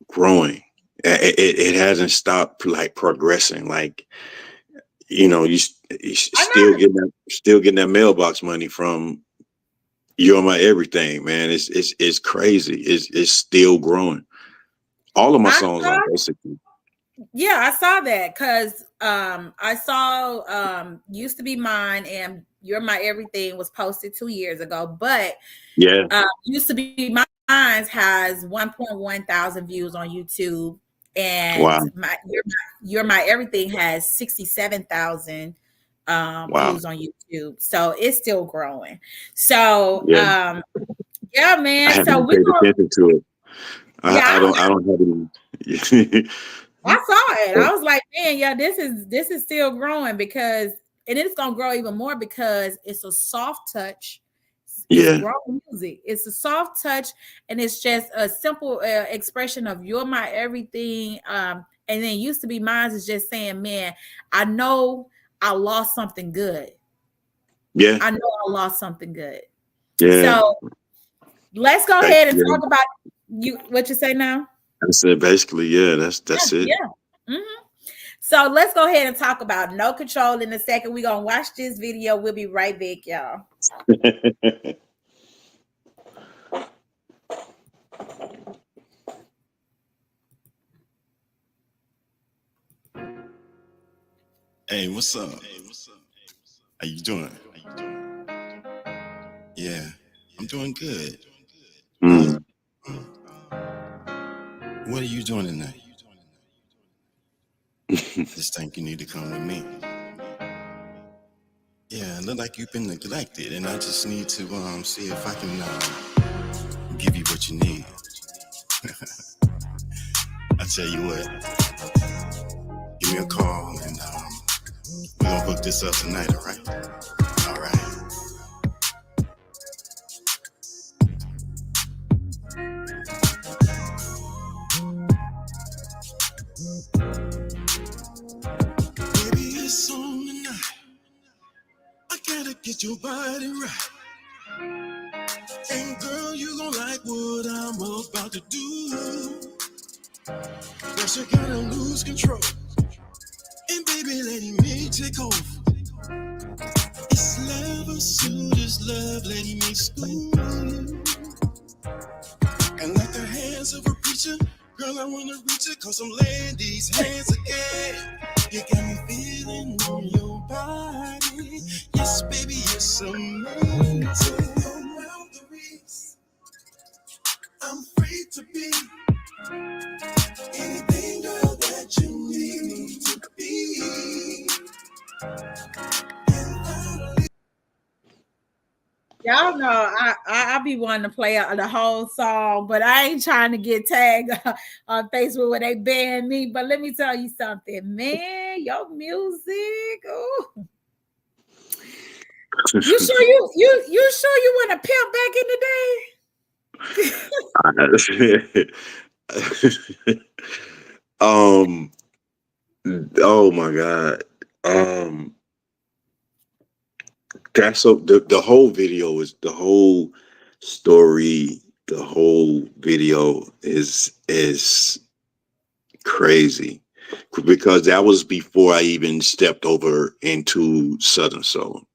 Speaker 2: growing. It hasn't stopped, like, progressing. Like, you know, you still getting that mailbox money from You're My Everything, man. It's crazy. It's still growing. All of my songs are basically.
Speaker 1: Yeah, I saw that because I saw Used to Be Mine and You're My Everything was posted 2 years ago, but Used to Be Mine has 1.1 thousand views on YouTube, and You're My Everything has 67,000 views on YouTube. So it's still growing. So yeah, man. So we
Speaker 2: paid attention to it. I don't have any.
Speaker 1: I saw it. I was like, man, yeah, this is still growing because, and it's gonna grow even more because it's a soft touch. It's growing music. It's a soft touch, and it's just a simple expression of You're My Everything. And then Used to Be Mine is just saying, man, I know I lost something good.
Speaker 2: Yeah,
Speaker 1: I know I lost something good.
Speaker 2: Yeah.
Speaker 1: So let's go ahead and talk about you. What you say now?
Speaker 2: I said basically, that's it.
Speaker 1: Yeah. So let's go ahead and talk about No Control in a second. We're gonna watch this video. We'll be right back, y'all.
Speaker 3: Hey, what's up? How you doing? Yeah, I'm doing good. What are you doing tonight? Just think you need to come with me. Yeah, look like you've been neglected, and I just need to see if I can give you what you need. I tell you what, give me a call, and we're gonna hook this up tonight, all right? All right. Baby, it's on tonight. I gotta get your body right. And girl, you gon' like what I'm about to do. First you gotta lose control. And baby, letting me take over. It's love or suit, it's love, letting me school. And like the hands of a preacher, girl, I wanna reach it, cause I'm laying these hands again. You got me feeling on your body. Yes, baby, it's amazing. No boundaries. I'm free to be anything, girl, that you need me to be.
Speaker 1: Y'all know I be wanting to play the whole song, but I ain't trying to get tagged on Facebook where they ban me. But let me tell you something, man. Your music, ooh. You sure you want to pimp back in the day?
Speaker 2: Oh my God. That's so the whole video is the whole story, the whole video is crazy because that was before I even stepped over into Southern Soul.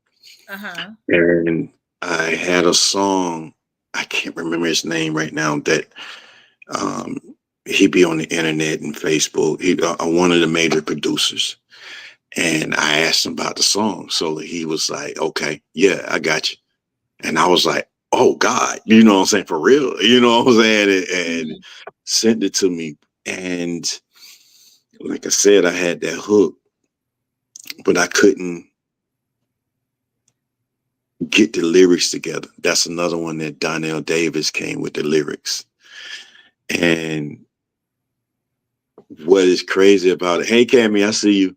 Speaker 2: And I had a song, I can't remember his name right now, that he'd be on the internet and Facebook. He one of the major producers. And I asked him about the song. So he was like, okay, yeah, I got you. And I was like, oh God, you know what I'm saying, for real, you know what I'm saying, and sent it to me. And like I said, I had that hook, but I couldn't get the lyrics together. That's another one that Donnell Davis came with the lyrics. And what is crazy about it, hey Cammy, I see you.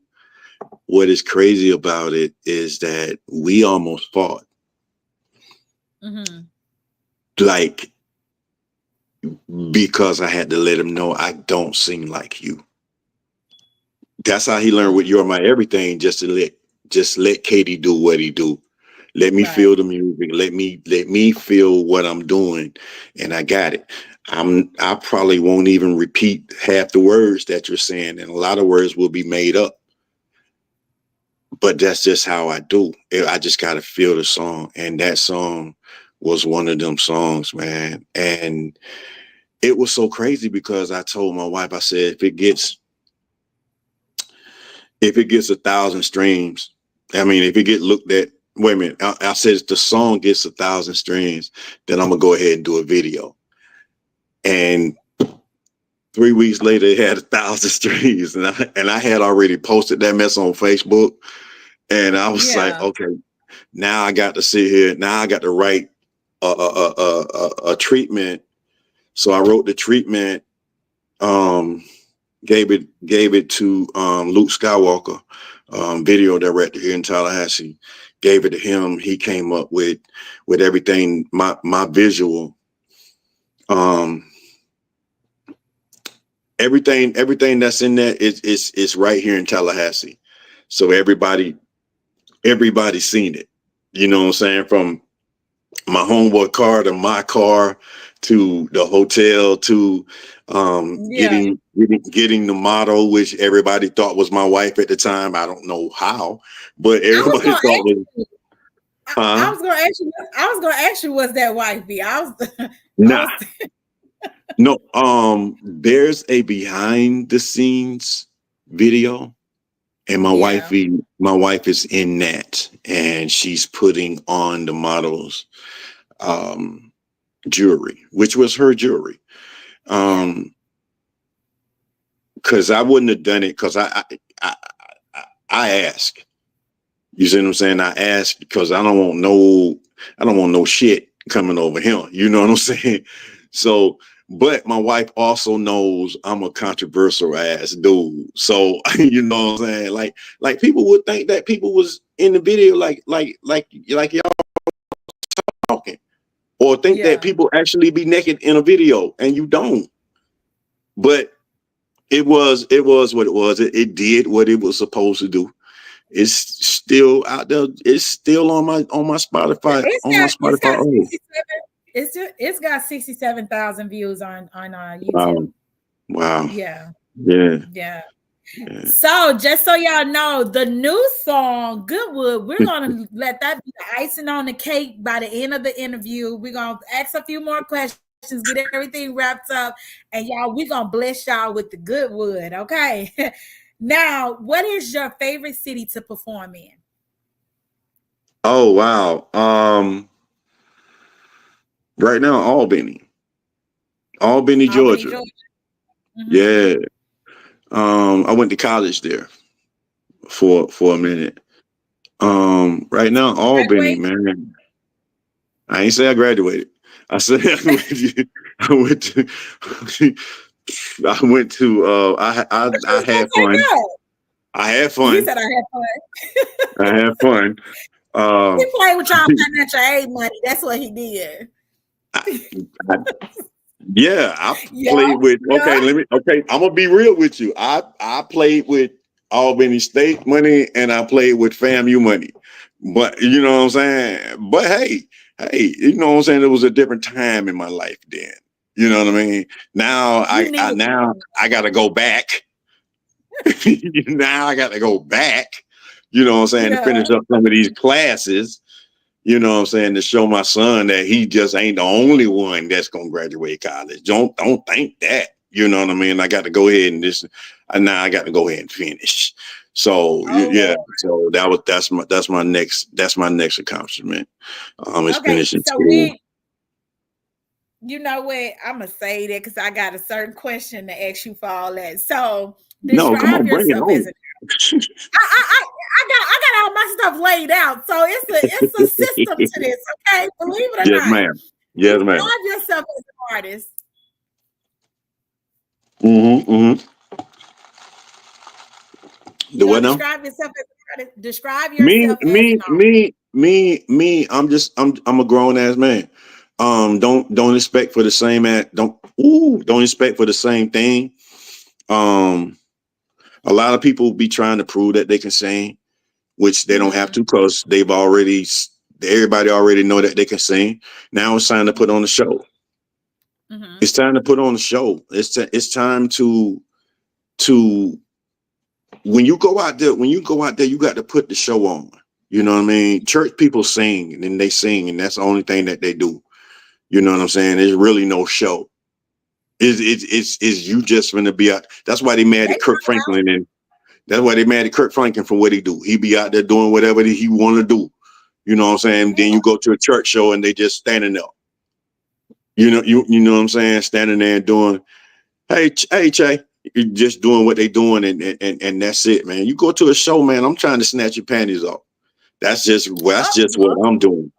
Speaker 2: What is crazy about it is that we almost fought. Like, because I had to let him know I don't sing like you. That's how he learned with You're My Everything, just let Katie do what he do. Let me feel the music. Let me feel what I'm doing. And I got it. I probably won't even repeat half the words that you're saying, and a lot of words will be made up. But that's just how I do. I just gotta feel the song. And that song was one of them songs, man. And it was so crazy because I told my wife, I said, if it gets 1,000 streams, I mean, if it get looked at, wait a minute, I said if the song gets 1,000 streams, then I'm gonna go ahead and do a video. And 3 weeks later, it had 1,000 streams, and I had already posted that mess on Facebook, and I was like, okay, now I got to sit here. Now I got to write a treatment. So I wrote the treatment. Gave it to Luke Skywalker, video director here in Tallahassee. Gave it to him. He came up with everything, my visual, everything that's in there is right here in Tallahassee. So everybody's seen it. You know what I'm saying? From my homeboy car to my car to the hotel to getting the model, which everybody thought was my wife at the time. I don't know how, but everybody thought was.
Speaker 4: I was gonna ask you, was that wifey?
Speaker 2: Nah. No, there's a behind the scenes video, and my wife is in that, and she's putting on the model's jewelry, which was her jewelry. Because I wouldn't have done it, because I asked. You see what I'm saying? I asked because I don't want no shit coming over him. You know what I'm saying? So, but my wife also knows I'm a controversial ass dude. So, you know what I'm saying? Like people would think that people was in the video like y'all talking, or think that people actually be naked in a video, and you don't. But it was what it was. It did what it was supposed to do. It's still out there. It's still on my Spotify.
Speaker 4: It's got 67,000 views on YouTube.
Speaker 2: Wow.
Speaker 4: Yeah.
Speaker 2: Yeah.
Speaker 4: So just so y'all know, the new song Goodwood, we're gonna let that be the icing on the cake. By the end of the interview, we're gonna ask a few more questions, get everything wrapped up, and y'all, we're gonna bless y'all with the Goodwood. Okay. Now, what is your favorite city to perform in?
Speaker 2: Oh wow. Right now, Albany, Georgia. Yeah. I went to college there for a minute. Right now, Albany, man. I ain't say I graduated. I said I went to I had fun. I had fun.
Speaker 4: He said I had fun.
Speaker 2: I had fun.
Speaker 4: He played with y'all financial aid money. That's what he did.
Speaker 2: I played with. Okay, I'm gonna be real with you. I played with Albany State money, and I played with FAMU money. But you know what I'm saying. But hey, you know what I'm saying. It was a different time in my life then. You know what I mean. Now I gotta go back. Now I got to go back. You know what I'm saying, to finish up some of these classes. You know what I'm saying, to show my son that he just ain't the only one that's gonna graduate college. Don't think that. You know what I mean? I got to go ahead and now I got to go ahead and finish. So so that's my next accomplishment. Is finishing school.
Speaker 4: You know what? I'm gonna say that because I got a certain question to ask you for all that. So
Speaker 2: No, come
Speaker 4: describe
Speaker 2: on, bring it
Speaker 4: yourself as
Speaker 2: on.
Speaker 4: an I got all my stuff laid out. So it's a system to this, okay? Believe it or
Speaker 2: Yes,
Speaker 4: not.
Speaker 2: ma'am. Yes, ma'am.
Speaker 4: Describe yourself as an artist.
Speaker 2: Mm-hmm. Mm-hmm.
Speaker 4: You
Speaker 2: The what
Speaker 4: gonna
Speaker 2: now?
Speaker 4: describe yourself as an artist? Describe
Speaker 2: Me,
Speaker 4: yourself as
Speaker 2: me,
Speaker 4: an artist.
Speaker 2: me, me. I'm a grown ass man. Don't expect for the same don't expect for the same thing. Um, a lot of people be trying to prove that they can sing, which they don't have
Speaker 4: Mm-hmm.
Speaker 2: to because everybody already know that they can sing. Now it's time to put on the show.
Speaker 4: Mm-hmm.
Speaker 2: It's time to put on the show. It's time to when you go out there, you got to put the show on. You know what I mean? Church people sing and they sing, and that's the only thing that they do. You know what I'm saying? There's really no show. Is you just gonna be out? That's why they mad
Speaker 4: They
Speaker 2: at Kirk
Speaker 4: come out.
Speaker 2: Franklin, and that's why they mad at Kirk Franklin for what he do. He be out there doing whatever he want to do. You know what I'm saying? Then you go to a church show and they just standing there. You know what I'm saying? Standing there and doing, hey, Che, you just doing what they doing, and that's it, man. You go to a show, man. I'm trying to snatch your panties off. That's just what I'm doing.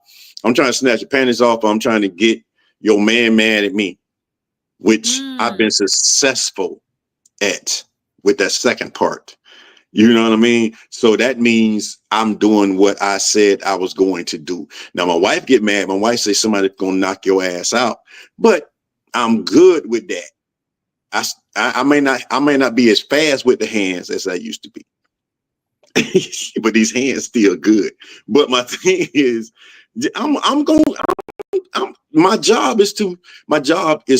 Speaker 2: I'm trying to snatch your panties off. I'm trying to get your man mad at me, which I've been successful at with that second part. You know what I mean? So that means I'm doing what I said I was going to do. Now my wife get mad. My wife says somebody's gonna knock your ass out, but I'm good with that. I may not be as fast with the hands as I used to be, but these hands still good. But my thing is, I'm going. My job is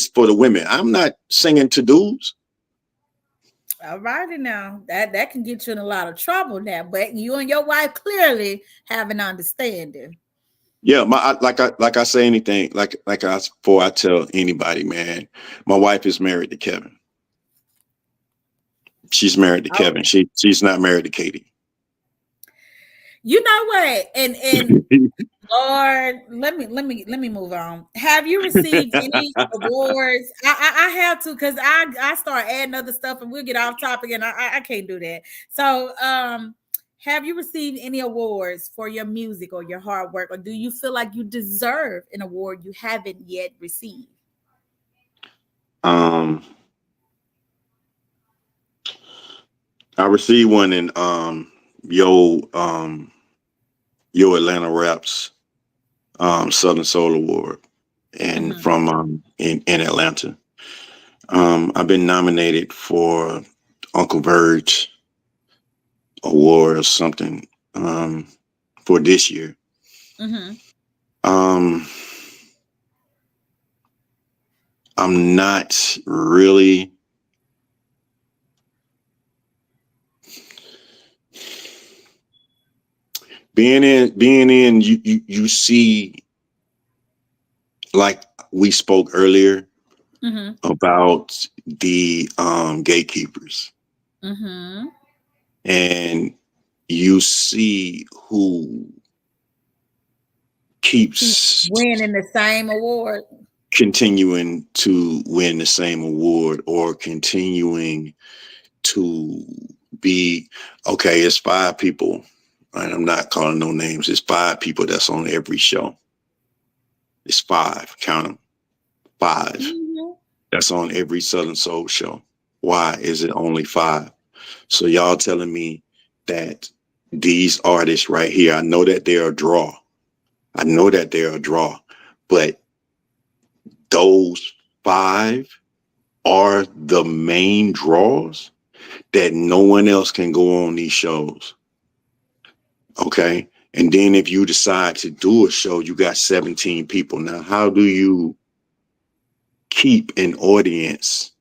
Speaker 2: for the women. I'm not singing to dudes.
Speaker 4: All righty now. That can get you in a lot of trouble now. But you and your wife clearly have an understanding.
Speaker 2: Yeah, like I say anything before I tell anybody, man. My wife is married to Kevin. She's married to Kevin. She's not married to Katie.
Speaker 4: You know what? And Lord, let me move on. Have you received any awards? I have to because I start adding other stuff and we'll get off topic and I can't do that. So have you received any awards for your music or your hard work, or do you feel like you deserve an award you haven't yet received?
Speaker 2: I received one in yo Atlanta Raps Southern Soul Award and from in Atlanta. I've been nominated for Uncle Verge Award or something for this year. I'm not really being in you see, like we spoke earlier about the gatekeepers, and you see who keeps
Speaker 4: winning the same award,
Speaker 2: continuing to win the same award, or continuing to be okay. It's 5 people, and I'm not calling no names. It's 5 people that's on every show. It's 5. Count them. 5. That's on every Southern Soul show. Why is it only 5? So y'all telling me that these artists right here, I know that they're a draw. But those 5 are the main draws that no one else can go on these shows. Okay. And then if you decide to do a show, you got 17 people. Now, how do you keep an audience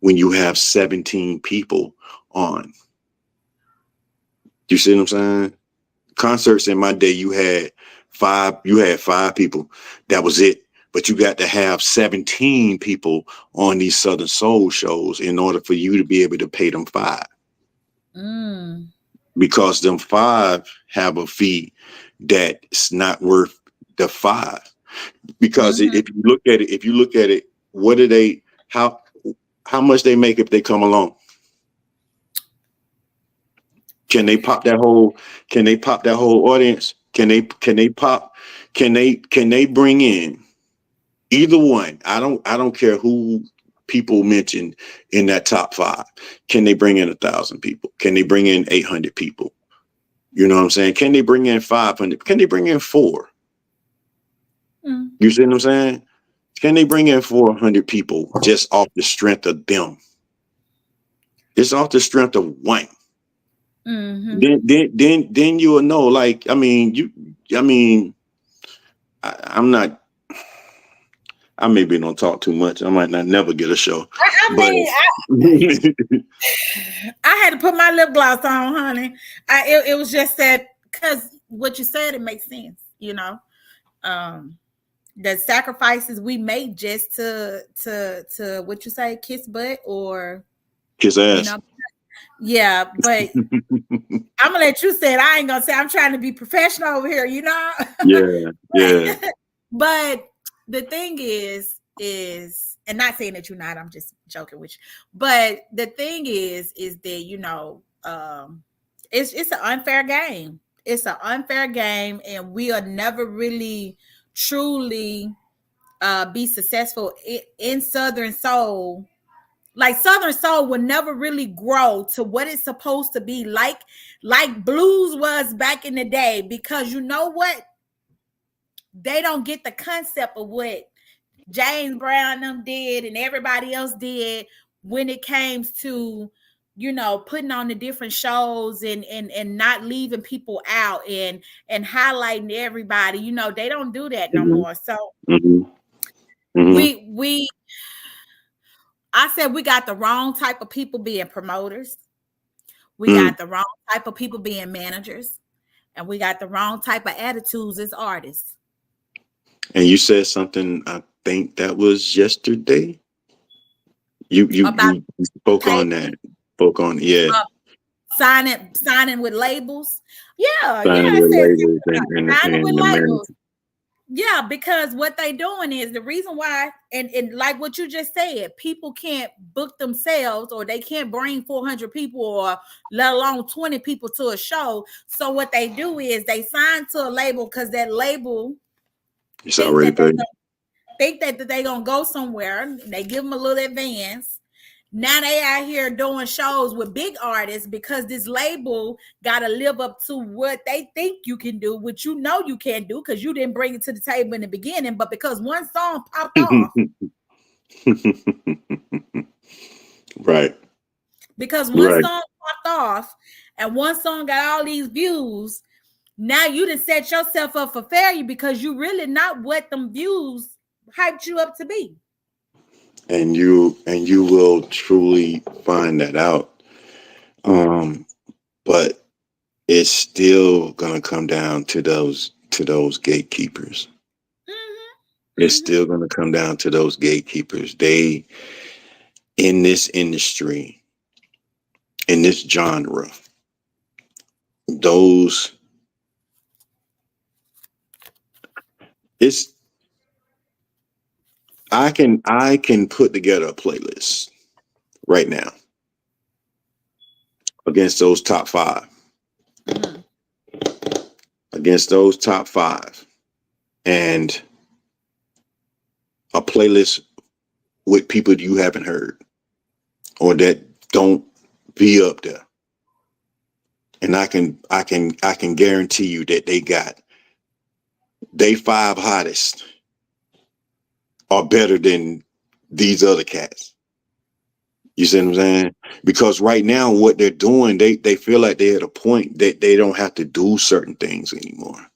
Speaker 2: when you have 17 people on? You see what I'm saying? Concerts in my day, you had 5 people. That was it. But you got to have 17 people on these Southern Soul shows in order for you to be able to pay them 5. Because them 5 have a fee that's not worth the 5. Because if you look at it, what do they, how much they make if they come along? Can they pop that whole audience? Can they bring in either one? I don't care who people mentioned in that top 5. Can they bring in 1,000 people? Can they bring in 800 people? You know what I'm saying? Can they bring in 500? Can they bring in 4? You see what I'm saying? Can they bring in 400 people just off the strength of them? It's off the strength of one. Then you will know. Like, I'm not. I maybe don't talk too much. I might not never get a show.
Speaker 4: I had to put my lip gloss on, honey. It was just that, because what you said, it makes sense. You know, the sacrifices we make just to what you say, kiss butt or
Speaker 2: kiss ass.
Speaker 4: You know, yeah, but I'm gonna let you say it. I ain't gonna say. I'm trying to be professional over here. You know.
Speaker 2: Yeah.
Speaker 4: But the thing is, and not saying that you're not, I'm just joking with you. But the thing is that, you know, it's an unfair game. It's an unfair game, and we'll never really truly be successful in Southern Soul. Like Southern Soul will never really grow to what it's supposed to be like blues was back in the day, because you know what? They don't get the concept of what James Brown them did and everybody else did when it came to, you know, putting on the different shows and not leaving people out and highlighting everybody. You know, they don't do that no more. So I said we got the wrong type of people being promoters. We got the wrong type of people being managers, and we got the wrong type of attitudes as artists. And
Speaker 2: you said something, I think that was yesterday. You spoke on that.
Speaker 4: Signing with labels. Yeah,
Speaker 2: signing with labels and
Speaker 4: with labels. Yeah, because what they doing is the reason why, and like what you just said, people can't book themselves, or they can't bring 400 people, or let alone 20 people to a show. So what they do is they sign to a label, because that label
Speaker 2: it's already paid.
Speaker 4: Think that they're gonna go somewhere. They give them a little advance. Now they out here doing shows with big artists because this label got to live up to what they think you can do, which you know you can't do because you didn't bring it to the table in the beginning. But because one song popped off,
Speaker 2: right?
Speaker 4: Because one song popped off and one song got all these views. Now you done set yourself up for failure because you really not what them views hyped you up to be.
Speaker 2: And you will truly find that out. But it's still gonna come down to those gatekeepers. It's still gonna come down to those gatekeepers. They, in this industry, in this genre, I can put together a playlist right now against those top 5. Against those top 5. And a playlist with people you haven't heard or that don't be up there. And I can guarantee you that they 5 hottest are better than these other cats. You see what I'm saying? Because right now what they're doing, they feel like they're at a point that they don't have to do certain things anymore.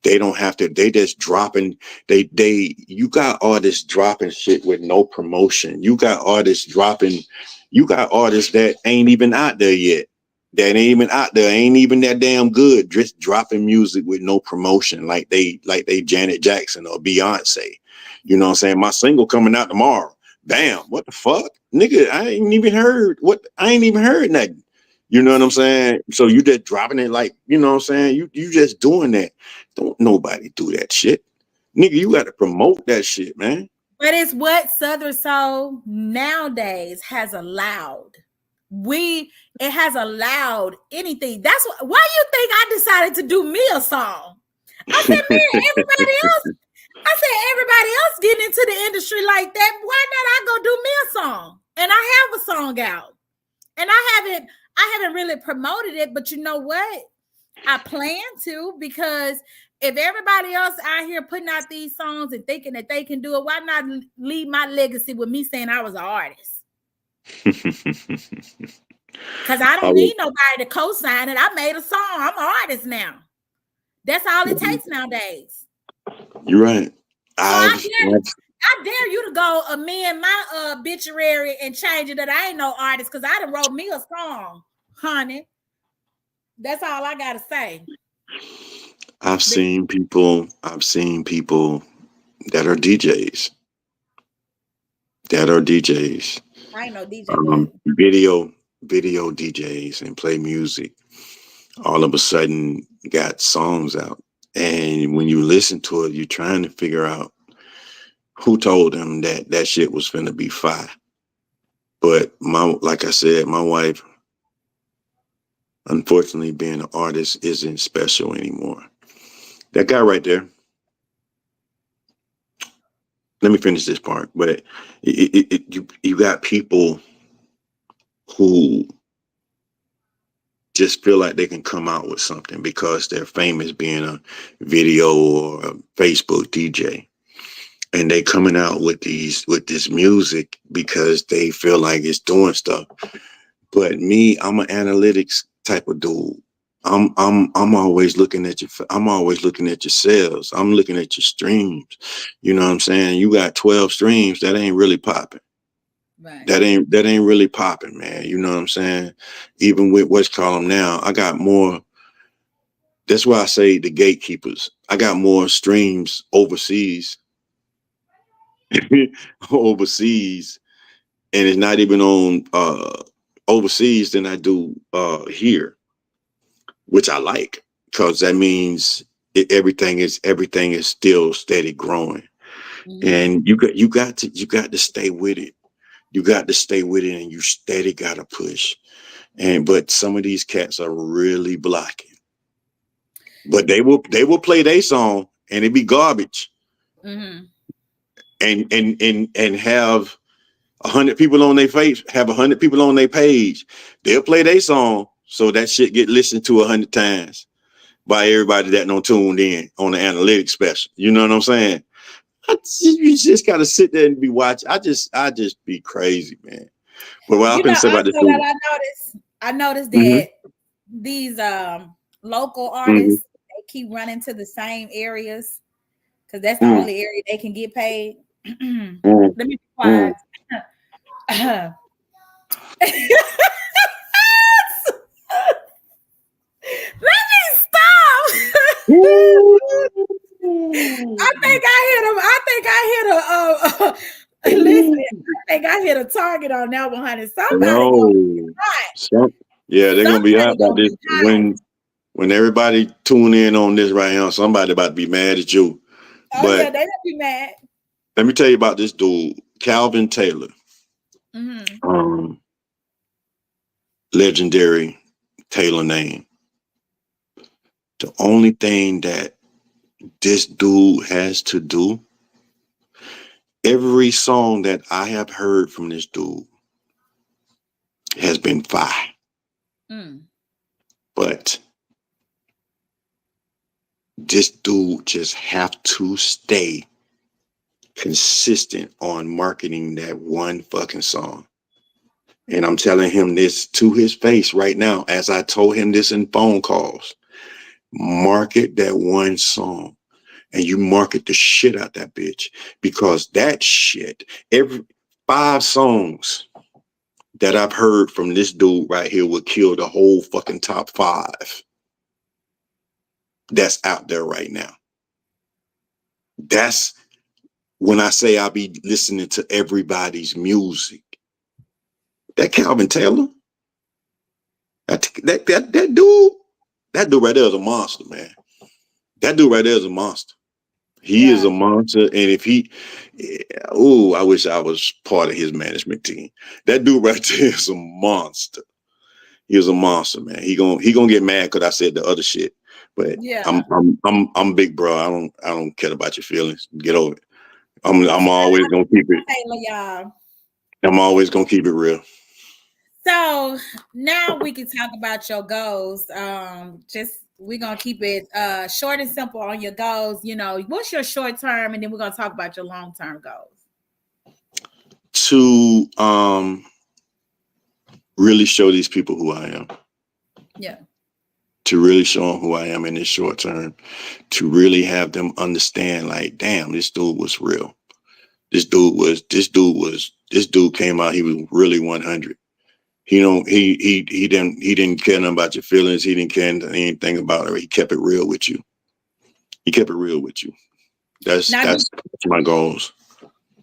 Speaker 2: They don't have to, they just dropping, you got artists dropping shit with no promotion. You got artists that ain't even out there yet. That ain't even out there, ain't even that damn good, just dropping music with no promotion, like they Janet Jackson or Beyonce. You know what I'm saying? My single coming out tomorrow. Bam, what the fuck? Nigga, I ain't even heard nothing. You know what I'm saying? So you just dropping it like, you know what I'm saying? You just doing that. Don't nobody do that shit. Nigga, you got to promote that shit, man.
Speaker 4: But it's what Southern Soul nowadays has allowed. It has allowed anything. That's why you think I decided to do me a song. I said, man, everybody else getting into the industry like that. Why not I go do me a song? And I have a song out. And I haven't really promoted it, but you know what? I plan to, because if everybody else out here putting out these songs and thinking that they can do it, why not leave my legacy with me saying I was an artist? Because I don't need nobody to co-sign it. I made a song. I'm an artist now. That's all it takes nowadays.
Speaker 2: You're right.
Speaker 4: I dare you to go amend my obituary and change it that I ain't no artist, because I done wrote me a song, honey. That's all I gotta say.
Speaker 2: I've seen people that are DJs.
Speaker 4: I ain't no DJ.
Speaker 2: Video DJs and play music. All of a sudden got songs out. And when you listen to it, you're trying to figure out who told them that shit was finna be fire. But like I said, my wife, unfortunately, being an artist isn't special anymore. That guy right there. Let me finish this part. But you got people who just feel like they can come out with something because they're famous, being a video or a Facebook DJ. And they coming out with this music because they feel like it's doing stuff. But me, I'm an analytics type of dude. I'm always looking at your sales. I'm looking at your streams. You know what I'm saying? You got 12 streams, that ain't really popping.
Speaker 4: Right.
Speaker 2: That ain't really popping, man. You know what I'm saying? Even with what's called them now, I got more. That's why I say the gatekeepers. I got more streams overseas. Overseas, and it's not even on overseas than I do here, which I like, because that means everything is still steady growing. Mm-hmm. And you got to stay with it. You got to stay with it, and you steady got to push. But some of these cats are really blocking. But they will play their song and it be garbage. Mm-hmm. And have 100 people on their face, have 100 people on their page. They'll play their song, so that shit get listened to 100 times by everybody that don't tuned in on the analytics special. You know what I'm saying? You just gotta sit there and be watching. I just be crazy, man. But what I've been saying about this,
Speaker 4: I noticed that these local artists, they keep running to the same areas because that's the only area they can get paid. Let me be quiet. Let me stop. I think I hit a target on that one, honey.
Speaker 2: They're gonna be hot about this when everybody tune in on this right now. Somebody about to be mad at you.
Speaker 4: Oh yeah, they gonna be mad.
Speaker 2: Let me tell you about this dude, Calvin Taylor. Legendary Taylor name. The only thing that this dude has to do, every song that I have heard from this dude has been fire. But this dude just have to stay consistent on marketing that one fucking song. And I'm telling him this to his face right now, as I told him this in phone calls. Market that one song, and you market the shit out that bitch, because that shit, every 5 songs that I've heard from this dude right here would kill the whole fucking top 5 that's out there right now. That's when I say I'll be listening to everybody's music. That Calvin Taylor, that dude right there is a monster, man. That dude right there is a monster. He is a monster. And if he, I wish I was part of his management team. That dude right there is a monster. He was a monster, man. He gonna get mad because I said the other shit. But
Speaker 4: Yeah.
Speaker 2: I'm big bro. I don't care about your feelings. Get over it. I'm always gonna keep it.
Speaker 4: Taylor, y'all.
Speaker 2: I'm always gonna keep it real.
Speaker 4: So now we can talk about your goals. We're gonna keep it short and simple on your goals. You know, what's your short term, and then we're gonna talk about your long term goals.
Speaker 2: To really show these people who I am.
Speaker 4: Yeah.
Speaker 2: To really show them who I am in this short term. To really have them understand, like, damn, this dude was real. This dude came out. He was really 100. He didn't care nothing about your feelings. He didn't care anything about it. He kept it real with you. That's my goals.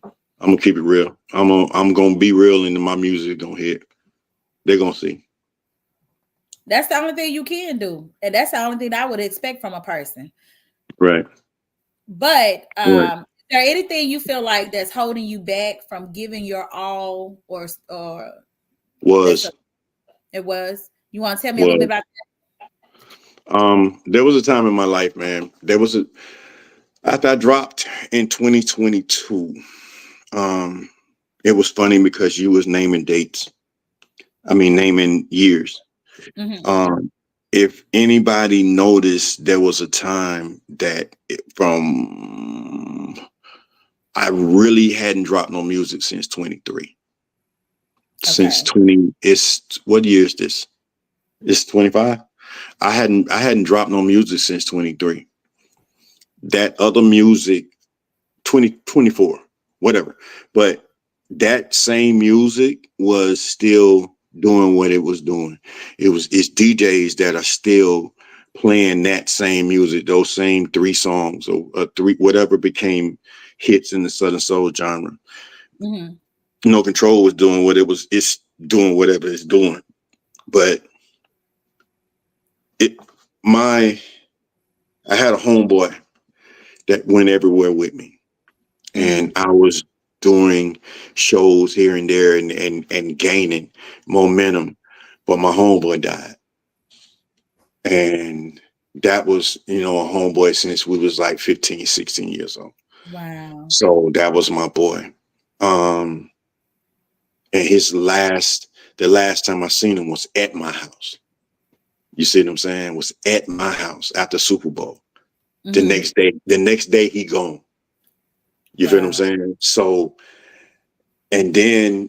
Speaker 2: I'm gonna keep it real. I'm gonna be real, and my music gonna hit. They're gonna see.
Speaker 4: That's the only thing you can do, and that's the only thing I would expect from a person.
Speaker 2: Right.
Speaker 4: But is there anything you feel like that's holding you back from giving your all, or it was? You want to tell me a little bit about
Speaker 2: that? There was a time in my life, man. After I dropped in 2022. It was funny because you was naming dates. Naming years. Mm-hmm. If anybody noticed, there was a time that I really hadn't dropped no music since 23. Okay. Since 20, what year is this? It's 25. I hadn't dropped no music since 23. That other music, 2024, whatever. But that same music was still doing what it was doing. It's DJs that are still playing that same music, those same 3 songs or 3, whatever became hits in the Southern Soul genre. Mm-hmm. No Control was doing it's doing whatever it's doing. But I had a homeboy that went everywhere with me. And I was doing shows here and there and gaining momentum, but my homeboy died. And that was, a homeboy since we was like 15, 16 years old.
Speaker 4: Wow.
Speaker 2: So that was my boy. And the last time I seen him was at my house. You see what I'm saying? Was at my house after Super Bowl. Mm-hmm. The next day he gone. You feel what I'm saying? So, and then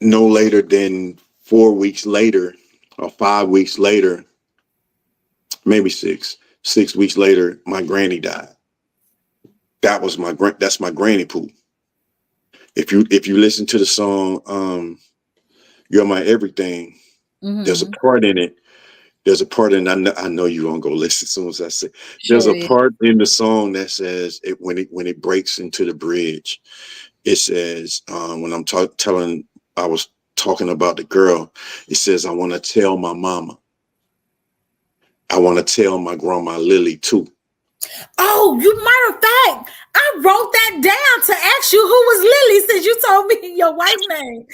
Speaker 2: no later than 4 weeks later or 5 weeks later, maybe 6 weeks later, my granny died. That's my granny pool. If you listen to the song, You're My Everything, mm-hmm. There's a part in it. I know you won't go listen as soon as I say. There's a part in the song that says when it breaks into the bridge, it says when I was talking about the girl, it says I want to tell my mama. I want to tell my grandma Lily too.
Speaker 4: Oh, you matter of fact, I wrote that down to ask you who was Lily since you told me your wife's name.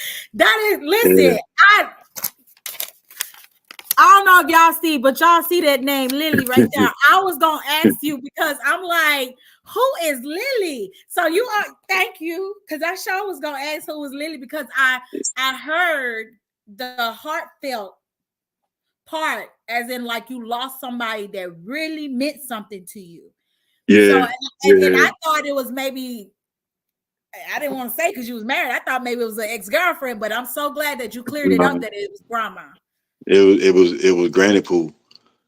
Speaker 4: I don't know if y'all see, but y'all see that name Lily right there. I was gonna ask you because I'm like, who is Lily? So thank you, because I sure was gonna ask who was Lily because I heard the heartfelt part, as in like you lost somebody that really meant something to you.
Speaker 2: Yeah.
Speaker 4: So, and I thought it was maybe, I didn't want to say because you was married. I thought maybe it was an ex-girlfriend, but I'm so glad that you cleared it up that it was grandma.
Speaker 2: It was Granny Pooh.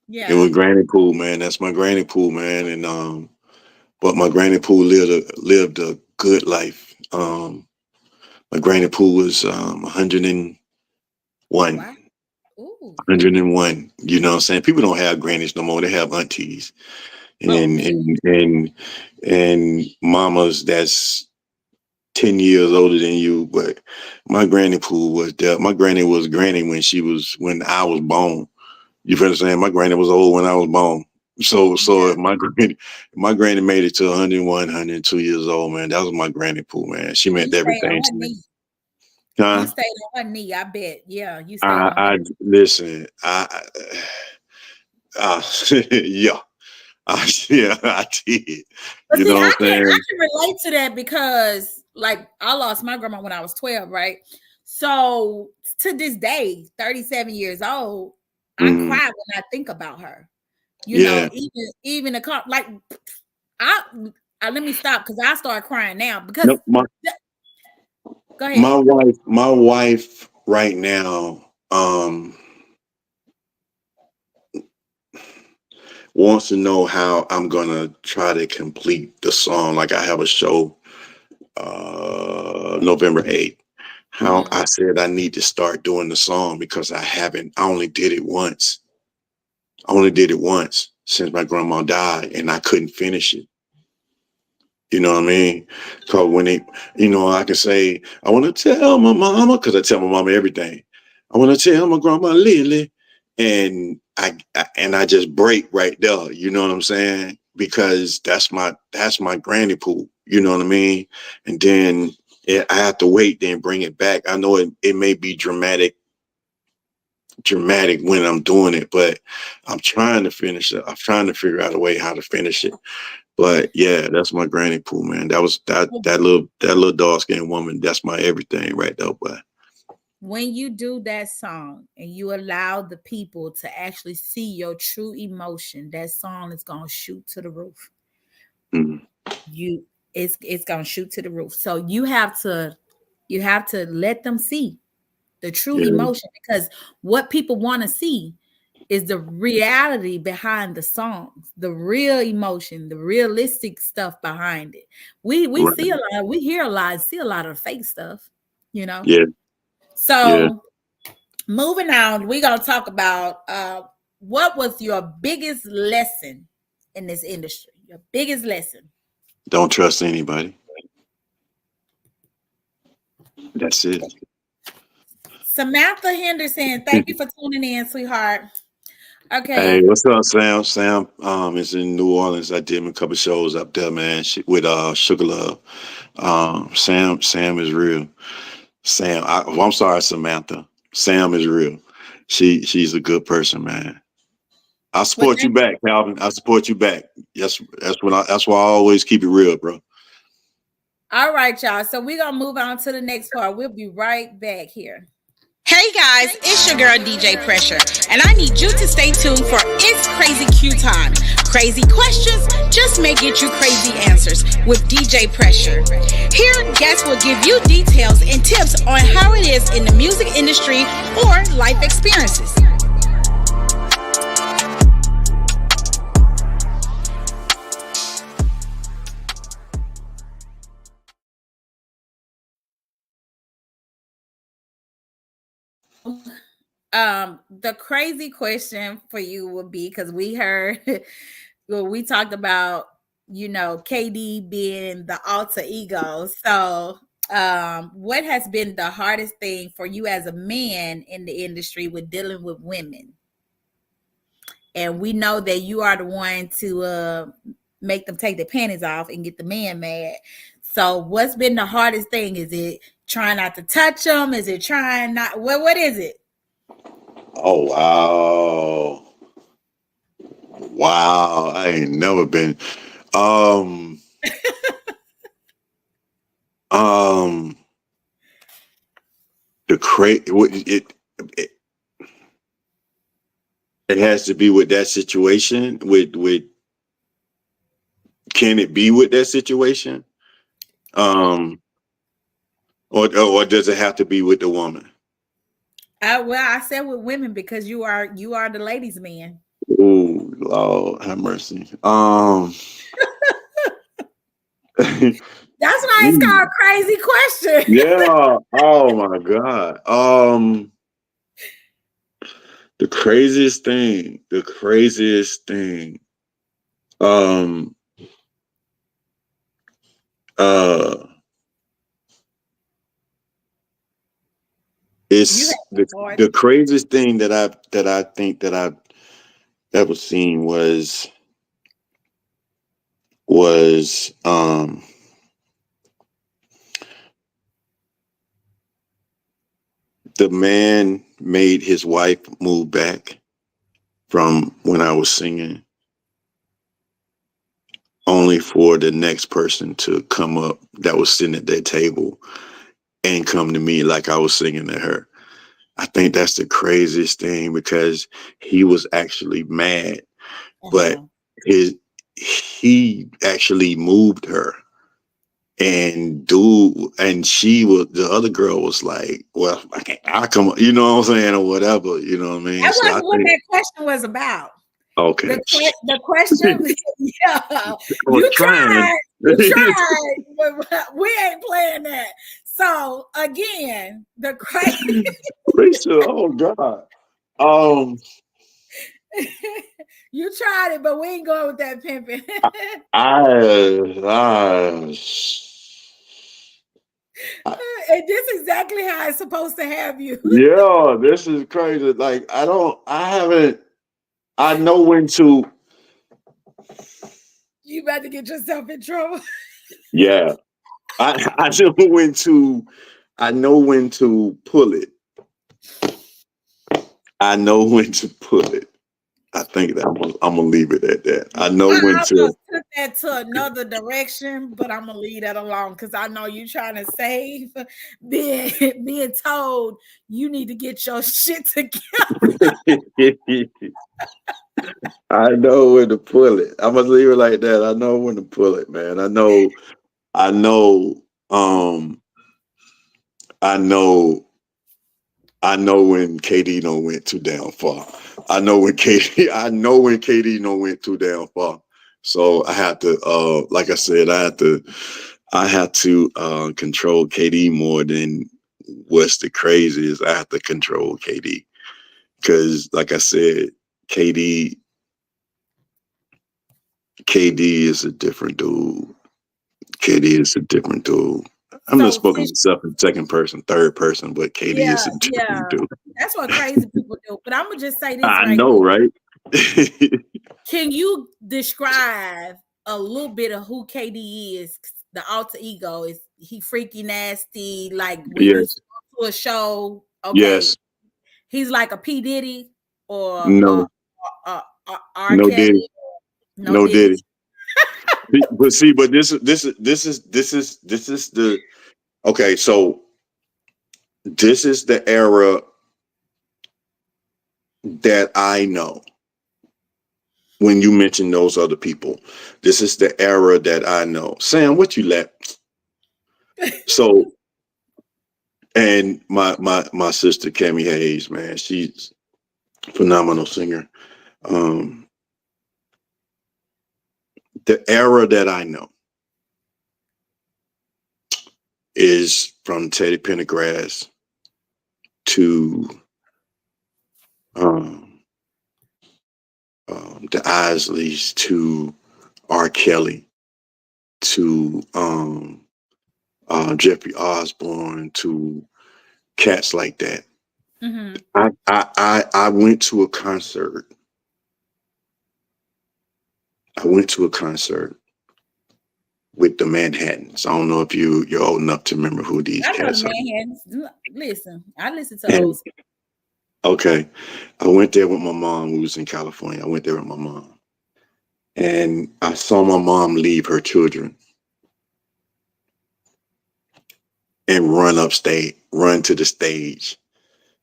Speaker 4: Yeah.
Speaker 2: It was Granny Pooh, man. That's my Granny Pooh, man. And but my Granny Pooh lived a good life. My Granny Pooh was 101. Wow. Ooh. 101. You know what I'm saying? People don't have grannies no more. They have aunties. And mamas that's 10 years older than you. But my Granny Pooh was there. My granny was granny when I was born. You feel what I'm saying? My granny was old when I was born. So if my granny made it to 101, 102 years old, man, that was my granny poo, man. She
Speaker 4: And
Speaker 2: meant
Speaker 4: you stayed
Speaker 2: everything
Speaker 4: on her
Speaker 2: to me.
Speaker 4: knee.
Speaker 2: Huh?
Speaker 4: You stayed on her knee, I bet. Yeah, you stayed on
Speaker 2: I
Speaker 4: her knee.
Speaker 2: listen. Yeah, yeah, I did.
Speaker 4: But
Speaker 2: You
Speaker 4: see,
Speaker 2: know what I'm
Speaker 4: I
Speaker 2: saying?
Speaker 4: can relate to that because like I lost my grandma when I was 12, right? So to this day, 37 years old, I
Speaker 2: Mhm.
Speaker 4: cry when I think about her. You know,
Speaker 2: Yeah.
Speaker 4: even a like I, let me stop because I start crying now because
Speaker 2: No, my
Speaker 4: go ahead.
Speaker 2: my wife right now wants to know how I'm gonna try to complete the song. Like I have a show November 8th. How
Speaker 4: Mhm.
Speaker 2: I said I need to start doing the song because I only did it once. I only did it once since my grandma died and I couldn't finish it. You know what I mean? Because when I can say, I want to tell my mama, because I tell my mama everything. I want to tell my grandma Lily, and I just break right there. You know what I'm saying? Because that's my granny pool. You know what I mean? And then I have to wait, then bring it back. I know it may be dramatic when I'm doing it, but I'm trying to finish it. I'm trying to figure out a way how to finish it. But yeah, that's my granny poo, man. That was that little dark skinned woman. That's my everything right there, but
Speaker 4: When you do that song and you allow the people to actually see your true emotion, that song is gonna shoot to the roof.
Speaker 2: mm,
Speaker 4: You it's gonna shoot to the roof. So you have to let them see the true
Speaker 2: yeah,
Speaker 4: emotion because what people want to see is the reality behind the songs, the real emotion, the realistic stuff behind it. We
Speaker 2: right,
Speaker 4: see a lot, we hear a lot, see a lot of fake stuff, you know.
Speaker 2: yeah, yeah.
Speaker 4: So moving on, we're gonna talk about what was your biggest lesson in this industry? Your biggest lesson.
Speaker 2: Don't trust anybody. That's it.
Speaker 4: Samantha Henderson, thank you for tuning in, sweetheart.
Speaker 2: Hey,
Speaker 4: Okay.
Speaker 2: what's up, Sam? Sam is in New Orleans. I did a couple shows up there, man. With Sugar Love. Sam is real. I'm sorry, Samantha. Sam is real. She's a good person, man. I
Speaker 4: Well,
Speaker 2: support you
Speaker 4: thank
Speaker 2: back, Calvin. I support you back. Yes, that's why I always keep it real, bro.
Speaker 4: All right, y'all. So we're gonna move on to the next part. We'll be right back here.
Speaker 1: Hey guys, it's your girl DJ Pressure, and I need you to stay tuned for It's Crazy Q Time. Crazy questions just may get you crazy answers with DJ Pressure. Here, guests will give you details and tips on how it is in the music industry or life experiences.
Speaker 4: The crazy question for you would be because we heard well, we talked about KD being the alter ego. So what has been the hardest thing for you as a man in the industry with dealing with women? And we know that you are the one to make them take their panties off and get the man mad. So what's been the hardest thing? Is it trying not to touch them? Is it trying not what is it?
Speaker 2: Oh wow! I ain't never been. Um, um, the it it has to be with that situation. With can it be with that situation? Um, or does it have to be with the woman?
Speaker 4: Well, I said with women because you are the ladies' man.
Speaker 2: Oh Lord, have mercy.
Speaker 4: That's why it's called crazy question.
Speaker 2: Yeah. Oh my God. The craziest thing. The craziest thing. Um. Uh.
Speaker 4: You
Speaker 2: It's
Speaker 4: have a hard.
Speaker 2: the craziest thing that I think that I've ever seen was was the man made his wife move back from when I was singing, only for the next person to come up that was sitting at that table and come to me like I was singing to her. I think that's the craziest thing, because he was actually mad, but he actually moved her. And she was, the other girl was like, well, I come, you know what I'm saying, or whatever, you know what I mean?
Speaker 4: That
Speaker 2: So
Speaker 4: wasn't what that question was about.
Speaker 2: Okay.
Speaker 4: The question, yeah,
Speaker 2: was
Speaker 4: you
Speaker 2: trying.
Speaker 4: tried, but we ain't playing that. So again, the question.
Speaker 2: Lisa, oh God.
Speaker 4: You tried it, but we ain't going with that pimping. And this is exactly how it's supposed to have you.
Speaker 2: Yeah, this is crazy. Like, I know when to.
Speaker 4: You about to get yourself in trouble.
Speaker 2: Yeah. I know when to pull it. I know when to pull it. I think that I'm gonna leave it at that. I know when to
Speaker 4: took that to another direction, but I'm gonna leave that alone because I know you trying to save being told you need to get your shit together.
Speaker 2: I know when to pull it. I must leave it like that. I know when to pull it, man. I know when KD don't went too damn far. I know when KD don't went too damn far. So I had to, like I said, I had to control KD more than what's the craziest. I have to control KD because, like I said, KD is a different dude. KD is a different dude. I'm not speaking myself in second person, third person, but KD is a different dude.
Speaker 4: That's what crazy people do. But I'm gonna just say this.
Speaker 2: I know, right?
Speaker 4: Can you describe a little bit of who KD is? The alter ego, is he freaky nasty? Like when you go to a show, okay,
Speaker 2: yes,
Speaker 4: he's like a P Diddy or
Speaker 2: no,
Speaker 4: R.
Speaker 2: no
Speaker 4: Kelly.
Speaker 2: Diddy, no Diddy. But see, but this is the okay. So this is the era that I know. When you mention those other people, this is the era that I know. Sam, what you left? So, and my sister Cammie Hayes, man, she's a phenomenal singer. The era that I know is from Teddy Pendergrass to the Isleys to R. Kelly to Jeffrey Osborne to cats like that. Mm-hmm. I went to a concert. With the Manhattans. I don't know if you're old enough to remember who these cats are.
Speaker 4: Manhattans. Listen, I listen to those.
Speaker 2: Okay. I went there with my mom. We was in California. I went there with my mom. And I saw my mom leave her children and run to the stage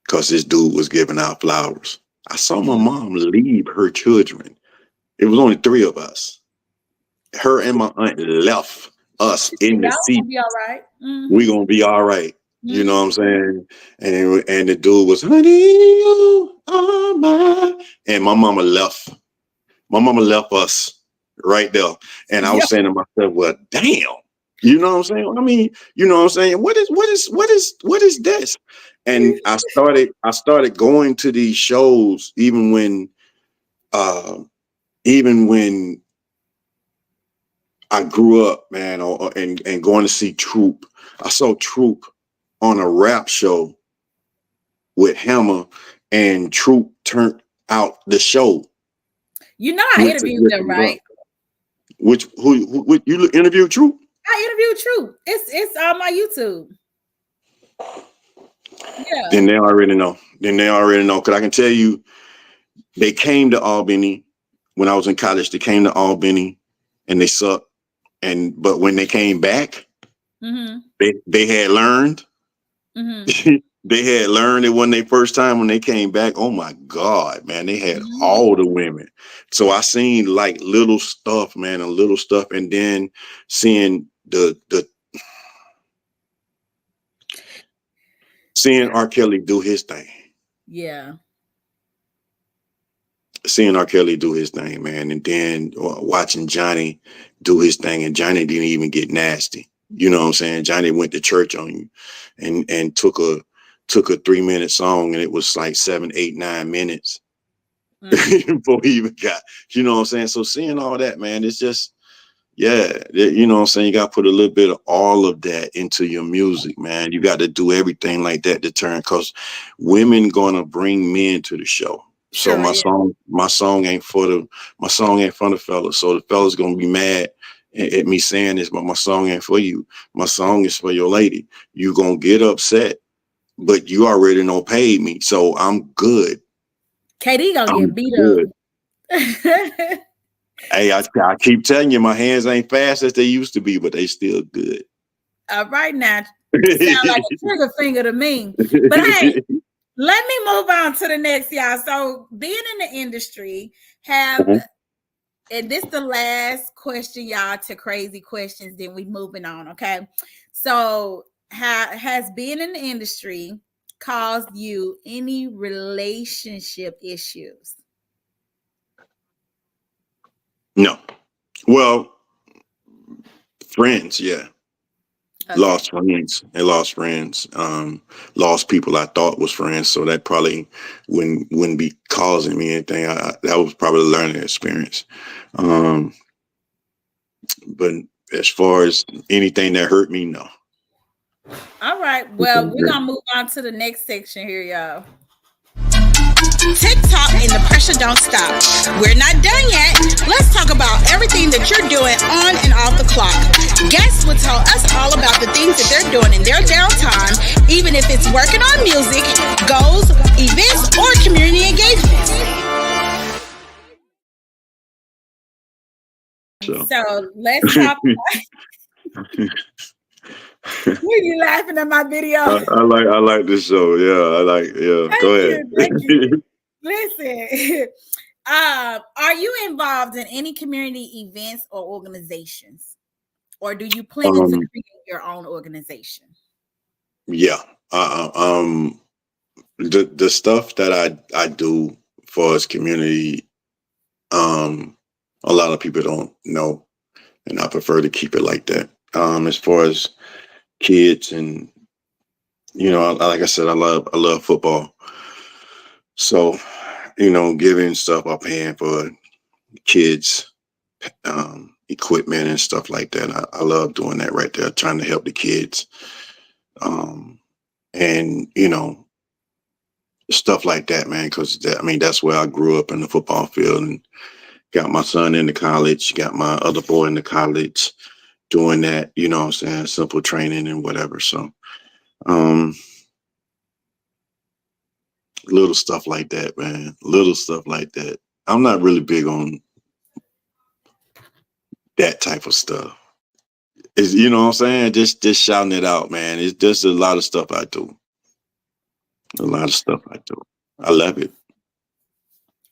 Speaker 2: because this dude was giving out flowers. I saw my mom leave her children. It was only 3 of us. Her and my aunt left us in the seat.
Speaker 4: Be all right. Mm-hmm.
Speaker 2: We're gonna be all right. Mm-hmm. You know what I'm saying? And the dude was, honey, you are mine. And my mama left. My mama left us right there. And I was saying to myself, well, damn. You know what I'm saying? I mean, you know what I'm saying? What is this? And I started going to these shows even when I grew up, man, and going to see Troop. I saw Troop on a rap show with Hammer, and Troop turned out the show.
Speaker 4: You know, I interviewed them, right?
Speaker 2: Who you interviewed True?
Speaker 4: I interviewed True. It's on my YouTube. Yeah.
Speaker 2: Then they already know. Because I can tell you, they came to Albany when I was in college. They came to Albany and they sucked. But when they came back, they had learned. They had learned it when they first time when they came back. Oh my God, man, they had all the women. So I seen like little stuff, man, and then seeing seeing R. Kelly do his thing.
Speaker 4: Yeah.
Speaker 2: Seeing R. Kelly do his thing, man, and then watching Johnny do his thing, and Johnny didn't even get nasty. You know what I'm saying? Johnny went to church on you and took a 3-minute song, and it was like 7, 8, 9 minutes before he even got, you know what I'm saying? So seeing all that, man, it's just, yeah, you know what I'm saying? You got to put a little bit of all of that into your music, man. You got to do everything like that to turn, because women going to bring men to the show. So my song ain't for the fellas. So the fellas gonna be mad at me saying this, but my song ain't for you. My song is for your lady. You gonna get upset, but you already know paid me, so I'm good.
Speaker 4: KD gonna get beat up.
Speaker 2: Hey, I keep telling you, my hands ain't fast as they used to be, but they still good.
Speaker 4: All right, now sound like a trigger finger to me. But hey. Let me move on to the next, y'all. So being in the industry, and this the last question, y'all, to crazy questions, then we moving on, okay? So has being in the industry caused you any relationship issues?
Speaker 2: No. Well, friends, yeah. Okay. Lost friends, lost people I thought was friends. So that probably wouldn't be causing me anything. That was probably a learning experience. But as far as anything that hurt me, no.
Speaker 4: All right. Well, we're going to move on to the next section here, y'all.
Speaker 1: TikTok and the pressure don't stop. We're not done yet. Let's talk about everything that you're doing on and off the clock. Guests will tell us all about the things that they're doing in their downtime, even if it's working on music, goals, events, or community engagements.
Speaker 4: So let's talk about... Were you laughing at my video?
Speaker 2: I like this show. Go ahead.
Speaker 4: Thank you. Listen, are you involved in any community events or organizations, or do you plan to create your own organization?
Speaker 2: Yeah. The stuff that I do for us community, a lot of people don't know, and I prefer to keep it like that. As far as kids, and like I said, I love football. So, giving stuff or paying for kids, equipment and stuff like that. I love doing that right there, trying to help the kids. And stuff like that, man, because that's where I grew up, in the football field, and got my son into college, got my other boy into college, doing that, simple training and whatever. So, little stuff like that, man. Little stuff like that. I'm not really big on that type of stuff. Is what I'm saying? Just shouting it out, man. It's just a lot of stuff I do. I love it.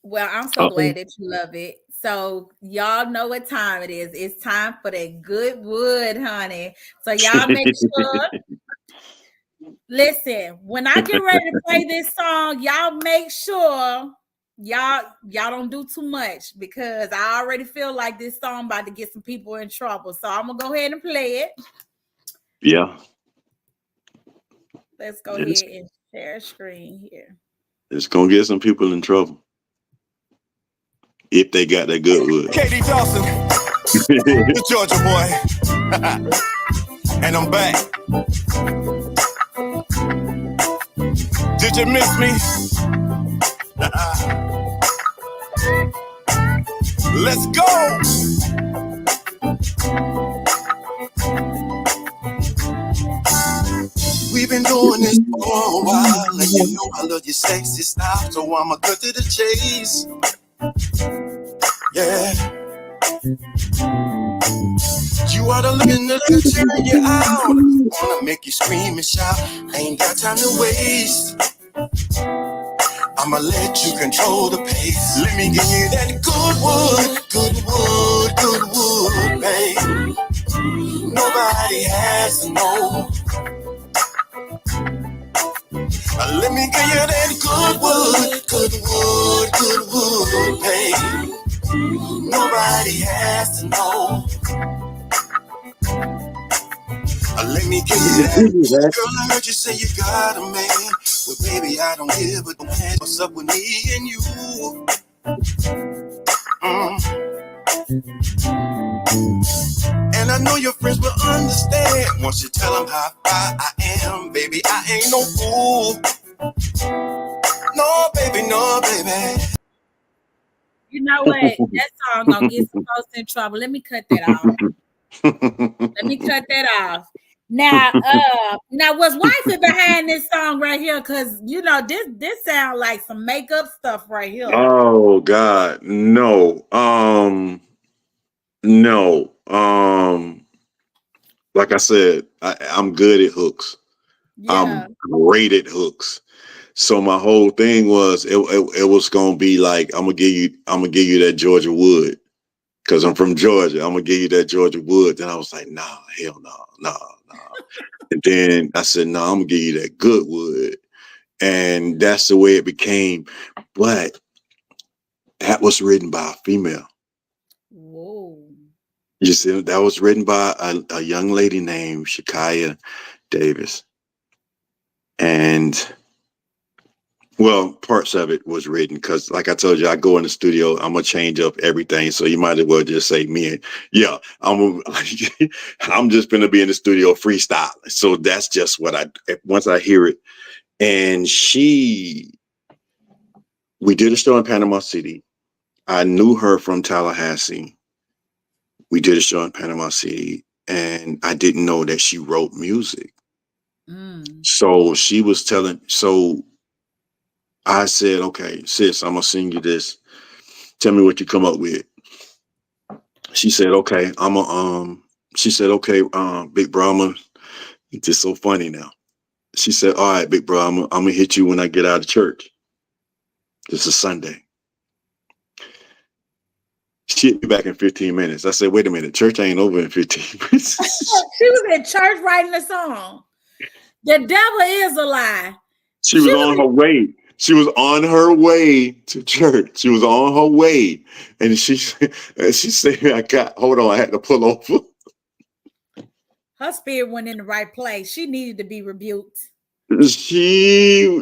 Speaker 4: Well, I'm so glad that you love it. So y'all know what time it is. It's time for that good wood, honey. So y'all make sure. Listen, when I get ready to play this song, y'all make sure y'all don't do too much, because I already feel like this song about to get some people in trouble. So I'm gonna go ahead and play it.
Speaker 2: Yeah.
Speaker 4: Let's go ahead and share screen here.
Speaker 2: It's gonna get some people in trouble if they got that good wood.
Speaker 3: KD Dawson, the Georgia boy, and I'm back. Did you miss me? Let's go. for a while, and you know I love your sexy style, so I'ma cut to the chase. Yeah. You ought to look in the turn you out. Wanna make you scream and shout. I ain't got time to waste. I'ma let you control the pace. Let me give you that good wood, babe. Nobody has to know. Let me give you that good wood, babe. Nobody has to know. Let me give you that. Girl, I heard you say you got a man. Well, baby, I don't give a damn. What's up with me and you? And I know your friends will understand once you tell them how fine I am. Baby, I ain't no fool. No, baby, no, baby.
Speaker 4: You know what? That song gonna get some folks in trouble. Let me cut that off. Now, was wifey behind this song right here? Because you know this sound like some makeup stuff right here.
Speaker 2: Oh God, no. No. Like I said, I'm good at hooks.
Speaker 4: Yeah.
Speaker 2: I'm great at hooks. So my whole thing was it was gonna be like I'm gonna give you that Georgia wood because I'm from Georgia. I'm gonna give you that Georgia wood. Then I was like, nah, hell no. And then I said, no, I'm gonna give you that good wood, and that's the way it became. But that was written by a female.
Speaker 4: Whoa.
Speaker 2: You see, that was written by a young lady named Shakaya Davis, and. Well, parts of it was written because, like I told you, I go in the studio. I'm gonna change up everything, so you might as well just say me. And yeah, I'm just gonna be in the studio freestyling. So that's just what once I hear it. And we did a show in Panama City. I knew her from Tallahassee. We did a show in Panama City, and I didn't know that she wrote music. So she was telling. So I said, okay, sis, I'm gonna sing you this. Tell me what you come up with. She said, okay, big bro, it's just so funny now. She said, all right, big bro, I'm gonna hit you when I get out of church. This is Sunday. She hit me back in 15 minutes. I said, wait a minute, church ain't over in 15 minutes.
Speaker 4: She was in church writing the song. The devil is a lie.
Speaker 2: She was on her way. She was on her way to church. She was on her way. And she said, I had to pull over.
Speaker 4: Her spirit went in the right place. She needed to be rebuked.
Speaker 2: She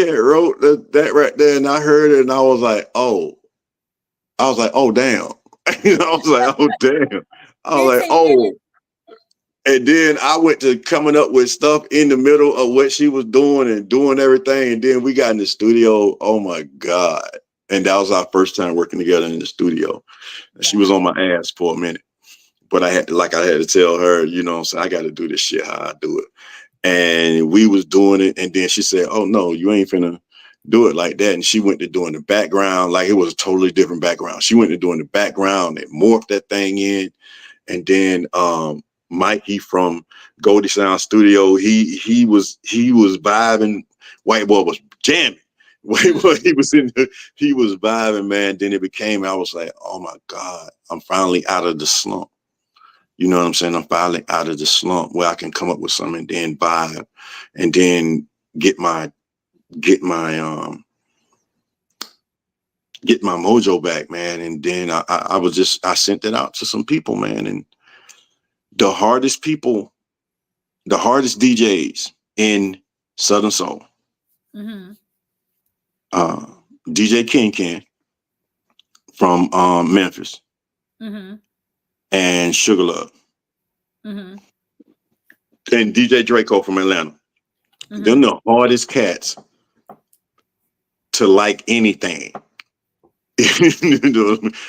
Speaker 2: had wrote that right there, and I heard it, and I was like, oh damn. I was like, oh damn. I was like, oh. And then I went to coming up with stuff in the middle of what she was doing and doing everything. And then we got in the studio. Oh my God. And that was our first time working together in the studio. And she was on my ass for a minute. But I had to tell her, you know what I'm saying, I got to do this shit how I do it. And we was doing it. And then she said, oh no, you ain't finna do it like that. And she went to doing the background. Like it was a totally different background. She went to doing the background and morphed that thing in. And then, Mikey from Goldie Sound Studio, he was vibing. White Boy was jamming. White Boy, he was vibing, man. Then it became, I was like, oh my God, I'm finally out of the slump. You know what I'm saying? I'm finally out of the slump where I can come up with something and then vibe and then get my mojo back, man. And then I sent it out to some people, man. And the hardest DJs in Southern Soul, DJ Ken from Memphis, and Sugar Love, and DJ Draco from Atlanta. They're the hardest cats to like anything.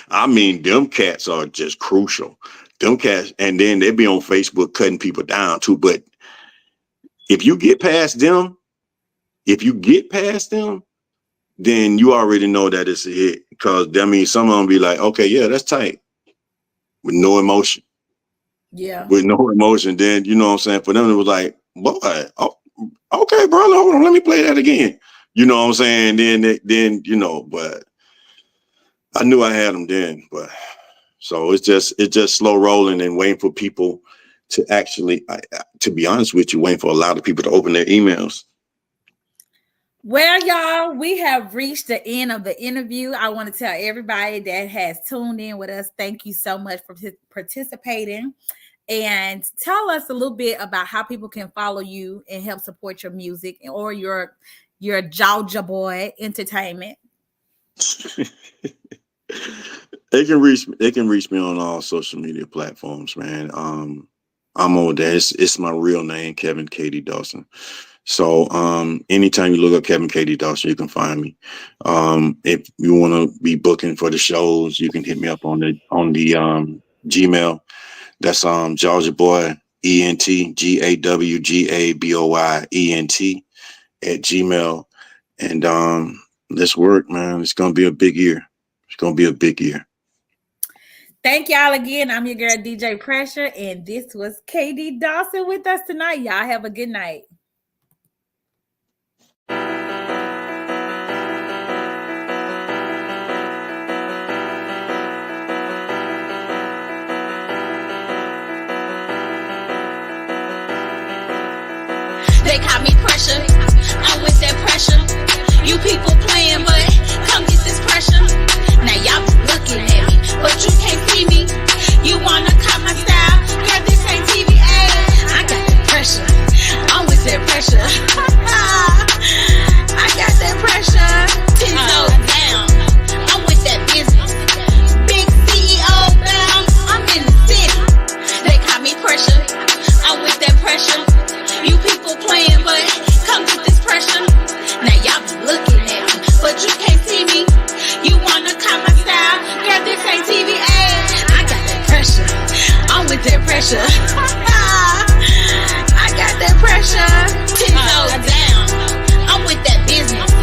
Speaker 2: I mean, them cats are just crucial. Them cats, and then they be on Facebook cutting people down too. But if you get past them, if you get past them, then you already know that it's a hit. Because that means some of them be like, okay, yeah, that's tight. With no emotion.
Speaker 4: Yeah.
Speaker 2: With no emotion. Then, you know what I'm saying? For them, it was like, boy, oh, okay, brother, hold on, let me play that again. You know what I'm saying? Then, you know, but I knew I had them then. But so it's just slow rolling and waiting for people to actually, to be honest with you, waiting for a lot of people to open their emails.
Speaker 4: Well, y'all, we have reached the end of the interview. I want to tell everybody that has tuned in with us, thank you so much for participating. And tell us a little bit about how people can follow you and help support your music or your Gawgaboy entertainment.
Speaker 2: They can reach me on all social media platforms, man. I'm on there. It's my real name, Kevin K.D. Dawson. So anytime you look up Kevin K.D. Dawson, you can find me. If you want to be booking for the shows, you can hit me up on the Gmail. That's Gawgaboy ENT, Gawgaboy ENT at Gmail. And let's work, man. It's gonna be a big year. It's gonna be a big year.
Speaker 4: Thank y'all again. I'm your girl DJ Pressure, and this was KD Dawson with us tonight. Y'all have a good night.
Speaker 5: They call me pressure. I'm with that pressure. You people playing, but come get this pressure. Now y'all be looking at me, but you can't see me. You wanna cop my style? Girl, this ain't TV ad. I got that pressure. I'm with that pressure. I got that pressure. 10 toes down. I'm with that business. Big CEO bound. I'm in the city. They call me pressure. I'm with that pressure. You people playing, but come get this pressure. Now y'all be looking at me, but you can't see me. You wanna cop my style? Girl, this ain't TV ad. I got that pressure. I'm with that pressure. I got that pressure. 10 toes down. I'm with that business.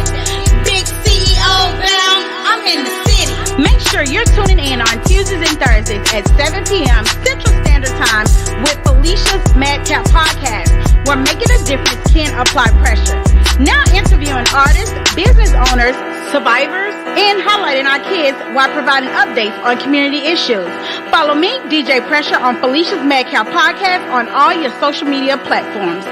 Speaker 5: Big CEO bound. I'm in the city.
Speaker 1: Make sure you're tuning in on Tuesdays and Thursdays at 7 p.m. Central Standard Time with Felicia's Madcap Podcast, where making a difference can apply pressure. Now interviewing artists, business owners, survivors, and highlighting our kids while providing updates on community issues. Follow me, DJ Pressure, on Felicia's Madcap Podcast on all your social media platforms.